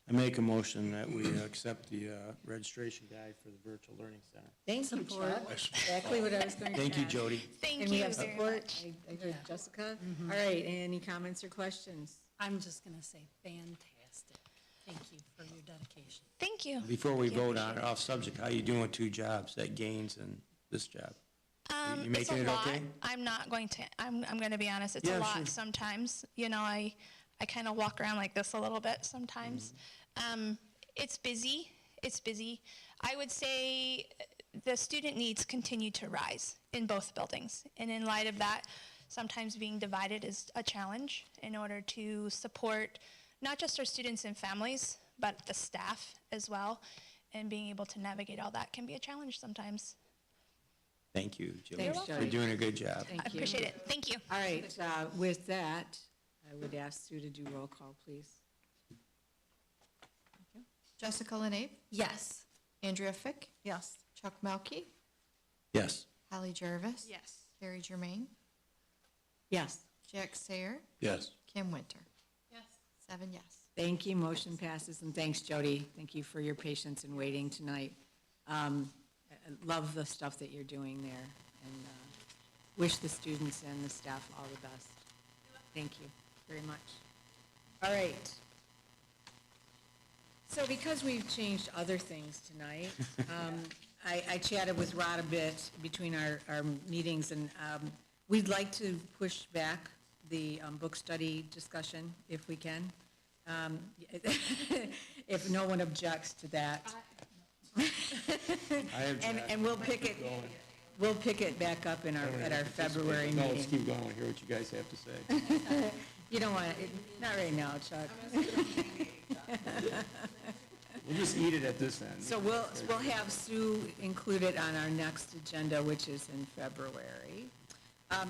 I make a motion that we accept the registration guide for the virtual learning center. Thank you, Chuck. Exactly what I was going to ask. Thank you, Jody. Thank And we you have very support. much. I heard Jessica. All right, any comments or questions? I'm just going to say fantastic. Thank you for your dedication. Thank you. Before we vote on it, off subject, how you doing with 2 jobs, that Gaines and this job? You It's making a it lot. okay? I'm not going to, I'm going to be honest, it's Yeah, a lot sure. sometimes. I kind of walk around like this a little bit sometimes. It's busy. It's busy. I would say the student needs continue to rise in both buildings. And in light of that, sometimes being divided is a challenge in order to support not just our students and families, but the staff as well. And being able to navigate all that can be a challenge sometimes. Thank you, Jody. Thanks, You're Jody. doing a good job. Thank I you. appreciate it. Thank you. All right, with that, I would ask Sue to do roll call, please. Jessica Lenape, Yes. Andrea Fick, Yes. Chuck Melkey, Yes. Hallie Jarvis. Yes. Carrie Germain, Yes. Jack Sayer, Yes. Kim Winter. Yes. 7 yes. Thank you, motion passes, and thanks, Jody. Thank you for your patience in waiting tonight. I love the stuff that you're doing there, and wish the students and the staff all the best. Thank you very much. All right. So because we've changed other things tonight, I chatted with Rod a bit between our meetings, and we'd like to push back the book study discussion if we can. If no one objects to that. I object. And we'll pick it back up in at our February No, let's meeting. keep going, hear what you guys have to say. You don't want it, not right now, Chuck. We'll just eat it at this end. So we'll have Sue included on our next agenda, which is in February.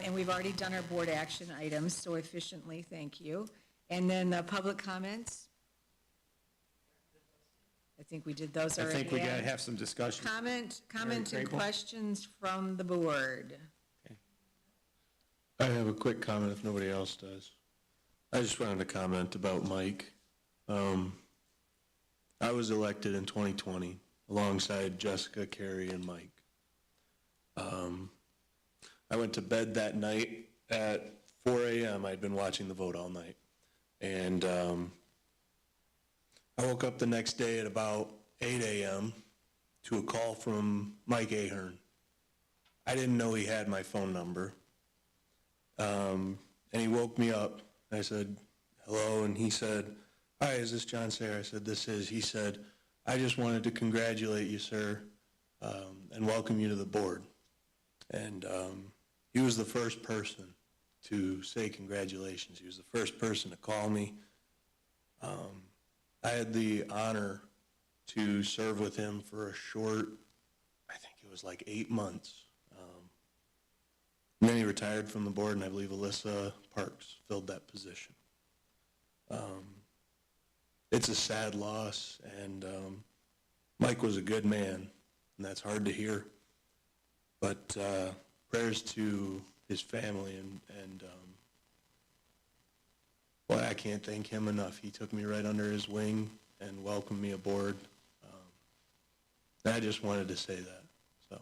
And we've already done our board action items so efficiently, thank you. And then the public comments? I think we did those I already. think we gotta have some discussion. Comment Mary and Crable? questions from the board. I have a quick comment if nobody else does. I just wanted to comment about Mike. I was elected in 2020 alongside Jessica, Carrie, and Mike. I went to bed that night at 4 a.m. I'd been watching the vote all night. And I woke up the next day at about 8 a.m. to a call from Mike Ahern. I didn't know he had my phone number. And he woke me up. I said, hello, and he said, hi, is this John Sayer? I said, this is. He said, I just wanted to congratulate you, sir, and welcome you to the board. And he was the first person to say congratulations. He was the first person to call me. I had the honor to serve with him for a short, I think it was like 8 months. And then he retired from the board, and I believe Alyssa Parks filled that position. It's a sad loss, and Mike was a good man, and that's hard to hear. But prayers to his family, and boy, I can't thank him enough. He took me right under his wing and welcomed me aboard. And I just wanted to say that. So.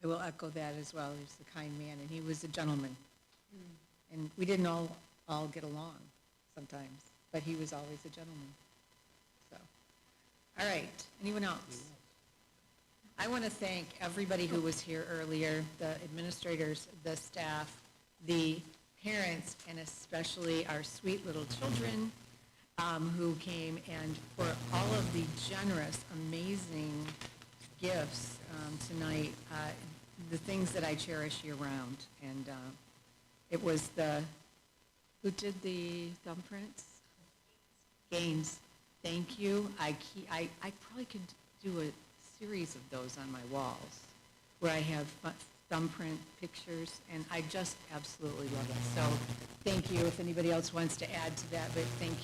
I will echo that as well. He was a kind man, and he was a gentleman. And we didn't all get along sometimes, but he was always a gentleman. So, all right, anyone else? I want to thank everybody who was here earlier, the administrators, the staff, the parents, and especially our sweet little children who came, and for all of the generous, amazing gifts tonight, the things that I cherish year-round. And it was who did the thumbprints? Gaines. Thank you. I probably could do a series of those on my walls where I have thumbprint pictures, and I just absolutely love it. So thank you. If anybody else wants to add to that, but thank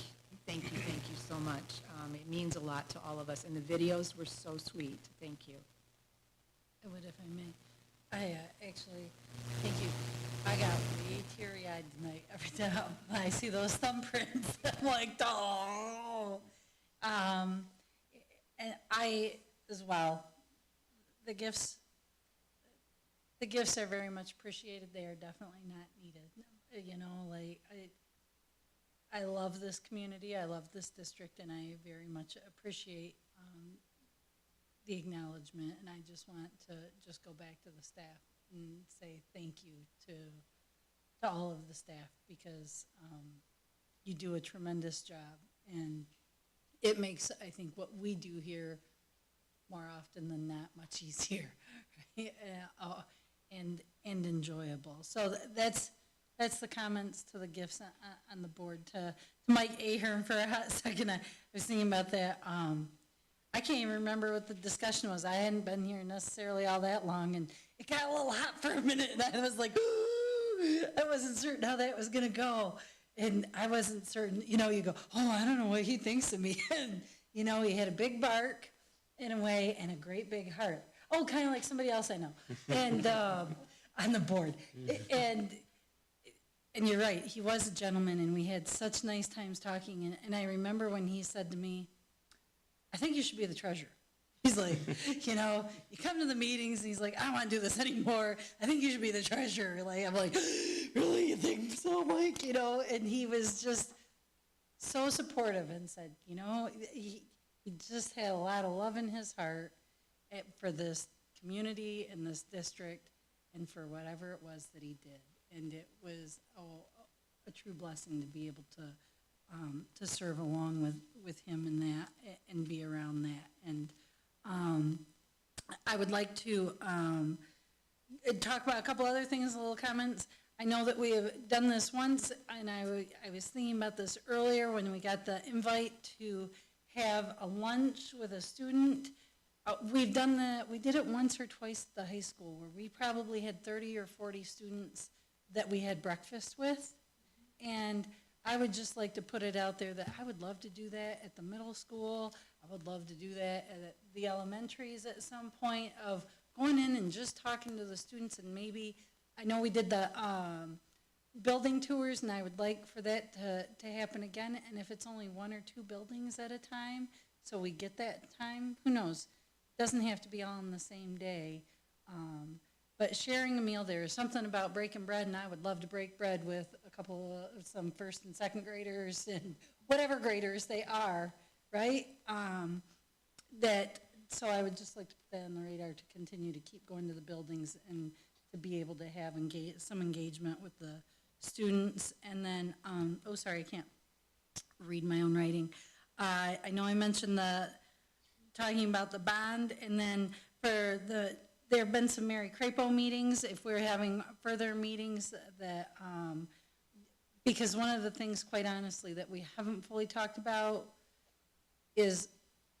you so much. It means a lot to all of us, and the videos were so sweet. Thank you. I would, if I may. I actually, thank you. I got way teary-eyed tonight every time I see those thumbprints. I'm like, oh. And I, as well, the gifts are very much appreciated. They are definitely not needed. You know, like, I love this community. I love this district, and I very much appreciate the acknowledgement, and I just want to just go back to the staff and say thank you to all of the staff, because you do a tremendous job, and it makes, I think, what we do here more often than not much easier, right? And enjoyable. So that's the comments to the gifts on the board. To Mike Ahern for a hot second, I was thinking about that. I can't even remember what the discussion was. I hadn't been here necessarily all that long, and it got a little hot for a minute, and I was like, I wasn't certain how that was going to go. And I wasn't certain, you know, you go, oh, I don't know what he thinks of me. And, you know, he had a big bark in a way and a great big heart. Oh, kind of like somebody else I know. And on the board. And you're right, he was a gentleman, and we had such nice times talking. And I remember when he said to me, I think you should be the treasurer. He's like, you know, you come to the meetings, and he's like, I don't want to do this anymore. I think you should be the treasurer. Like, I'm like, really, you think so, Mike? You know, and he was just so supportive and said, you know, he just had a lot of love in his heart for this community and this district and for whatever it was that he did. And it was a true blessing to be able to serve along with him in that and be around that. And I would like to talk about a couple other things, little comments. I know that we have done this once, and I was thinking about this earlier when we got the invite to have a lunch with a student. We did it once or twice at the high school, where we probably had 30 or 40 students that we had breakfast with. And I would just like to put it out there that I would love to do that at the middle school. I would love to do that at the elementaries at some point, of going in and just talking to the students. And maybe, I know we did the building tours, and I would like for that to happen again. And if it's only 1 or 2 buildings at a time, so we get that time, who knows? Doesn't have to be all on the same day. But sharing a meal, there is something about breaking bread, and I would love to break bread with some first and second graders and whatever graders they are, right? So I would just like to put that on the radar, to continue to keep going to the buildings and to be able to have some engagement with the students. And then, oh, sorry, I can't read my own writing. I know I mentioned talking about the bond, and then there have been some Mary Crapo meetings, if we're having further meetings that, because one of the things, quite honestly, that we haven't fully talked about is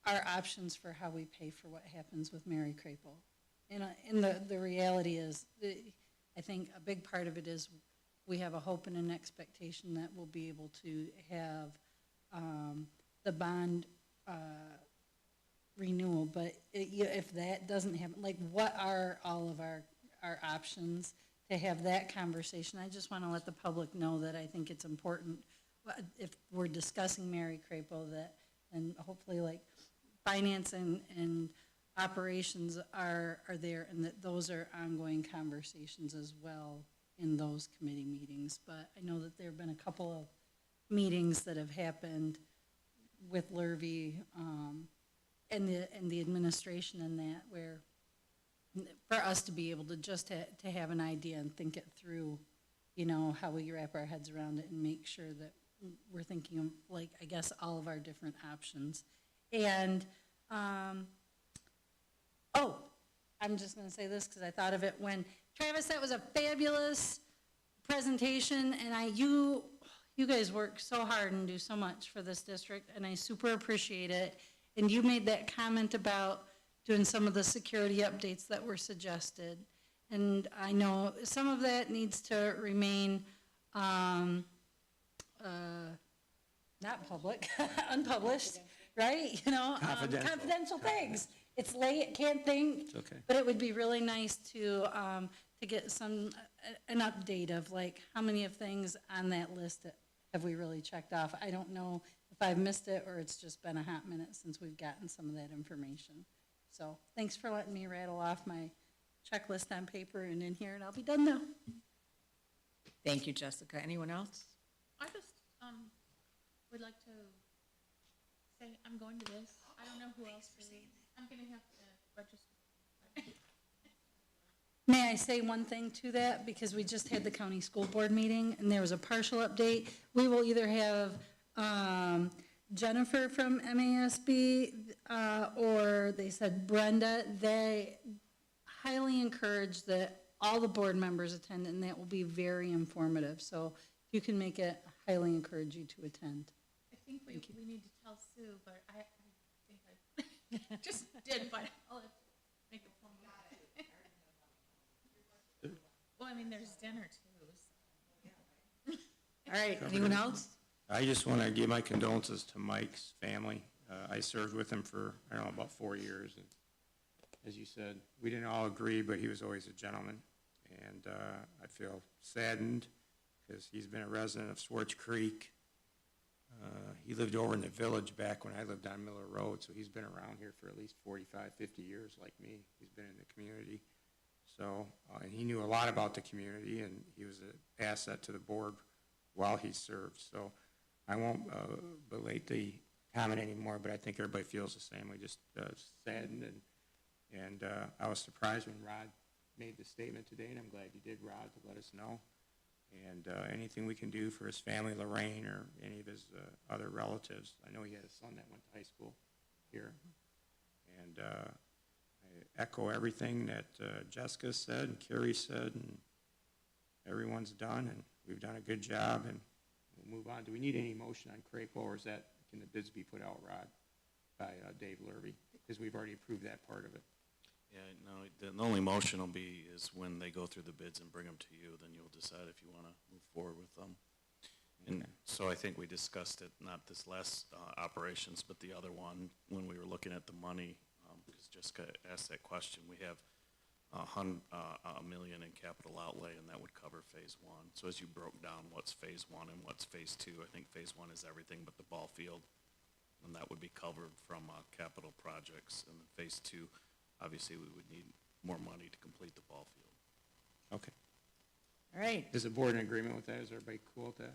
our options for how we pay for what happens with Mary Crapo. And the reality is, I think a big part of it is we have a hope and an expectation that we'll be able to have the bond renewal, but if that doesn't happen, like, what are all of our options to have that conversation? I just want to let the public know that I think it's important, if we're discussing Mary Crapo, that, and hopefully, like, finance and operations are there, and that those are ongoing conversations as well in those committee meetings. But I know that there have been a couple of meetings that have happened with Lurvy, and the administration and that, where for us to be able to just to have an idea and think it through, how we wrap our heads around it and make sure that we're thinking of, like, I guess, all of our different options. And, oh, I'm just gonna say this because I thought of it when, Travis, that was a fabulous presentation, and you guys work so hard and do so much for this district, and I super appreciate it. And you made that comment about doing some of the security updates that were suggested. And I know some of that needs to remain not public, unpublished, right? Confidential things. It's late, can't think. It's okay. But it would be really nice to get an update of, like, how many of things on that list have we really checked off. I don't know if I've missed it or it's just been a hot minute since we've gotten some of that information. So thanks for letting me rattle off my checklist on paper and in here, and I'll be done now. Thank you, Jessica. Anyone else? I just would like to say I'm going to this. I don't know who else really. I'm going to have to register. May I say one thing to that? Because we just had the county school board meeting and there was a partial update. We will either have Jennifer from MASB or they said Brenda. They highly encourage that all the board members attend, and that will be very informative. So if you can make it, I highly encourage you to attend. I think we need to tell Sue, but I think I just did, but I'll have to make a phone call. Well, I mean, there's dinner too. All right, anyone else? I just want to give my condolences to Mike's family. I served with him for, I don't know, about 4 years. And as you said, we didn't all agree, but he was always a gentleman. And I feel saddened because he's been a resident of Swartz Creek. He lived over in the village back when I lived on Miller Road, so he's been around here for at least 45, 50 years like me. He's been in the community. So, and he knew a lot about the community, and he was an asset to the board while he served. So I won't belate the comment anymore, but I think everybody feels the same. We just saddened, and I was surprised when Rod made the statement today, and I'm glad you did, Rod, to let us know. And anything we can do for his family, Lorraine, or any of his other relatives. I know he had a son that went to high school here. And I echo everything that Jessica said and Carrie said, and everyone's done, and we've done a good job, and we'll move on. Do we need any motion on Crapo, or can the bids be put out, Rod? by Dave Lurvy, because we've already approved that part of it. Yeah, no, the only motion will be is when they go through the bids and bring them to you, then you'll decide if you want to move forward with them. And so I think we discussed it, not this last operations, but the other one, when we were looking at the money, because Jessica asked that question. We have $1 million in capital outlay, and that would cover phase one. So as you broke down what's phase one and what's phase two, I think phase one is everything but the ball field, and that would be covered from capital projects. And then phase two, obviously, we would need more money to complete the ball field. Okay. All right. Is the board in agreement with that? Is everybody cool with that?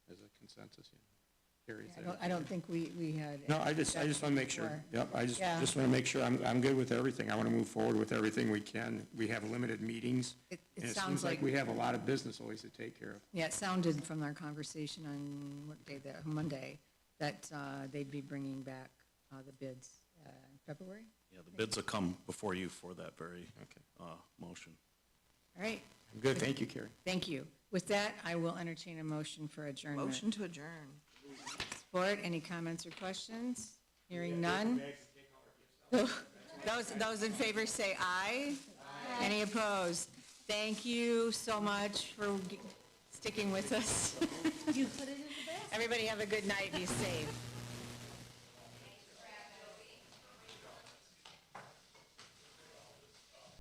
As a consensus, yeah. Carrie, is that I don't think we had. No, I just want to make sure. before. Yep, I just Yeah. want to make sure I'm good with everything. I want to move forward with everything we can. We have limited meetings. It And it sounds seems like like- we have a lot of business always to take care of. Yeah, it sounded from our conversation on what day, Monday, that they'd be bringing back the bids in February. Yeah, the bids will come before you for that very motion. All right. I'm good. Thank you, Carrie. Thank you. With that, I will entertain a motion for adjournment. Motion to adjourn. Support, any comments or questions? Hearing none? Those in favor say aye. Any opposed? Thank you so much for sticking with us. You put it in the basket. Everybody have a good night, be safe.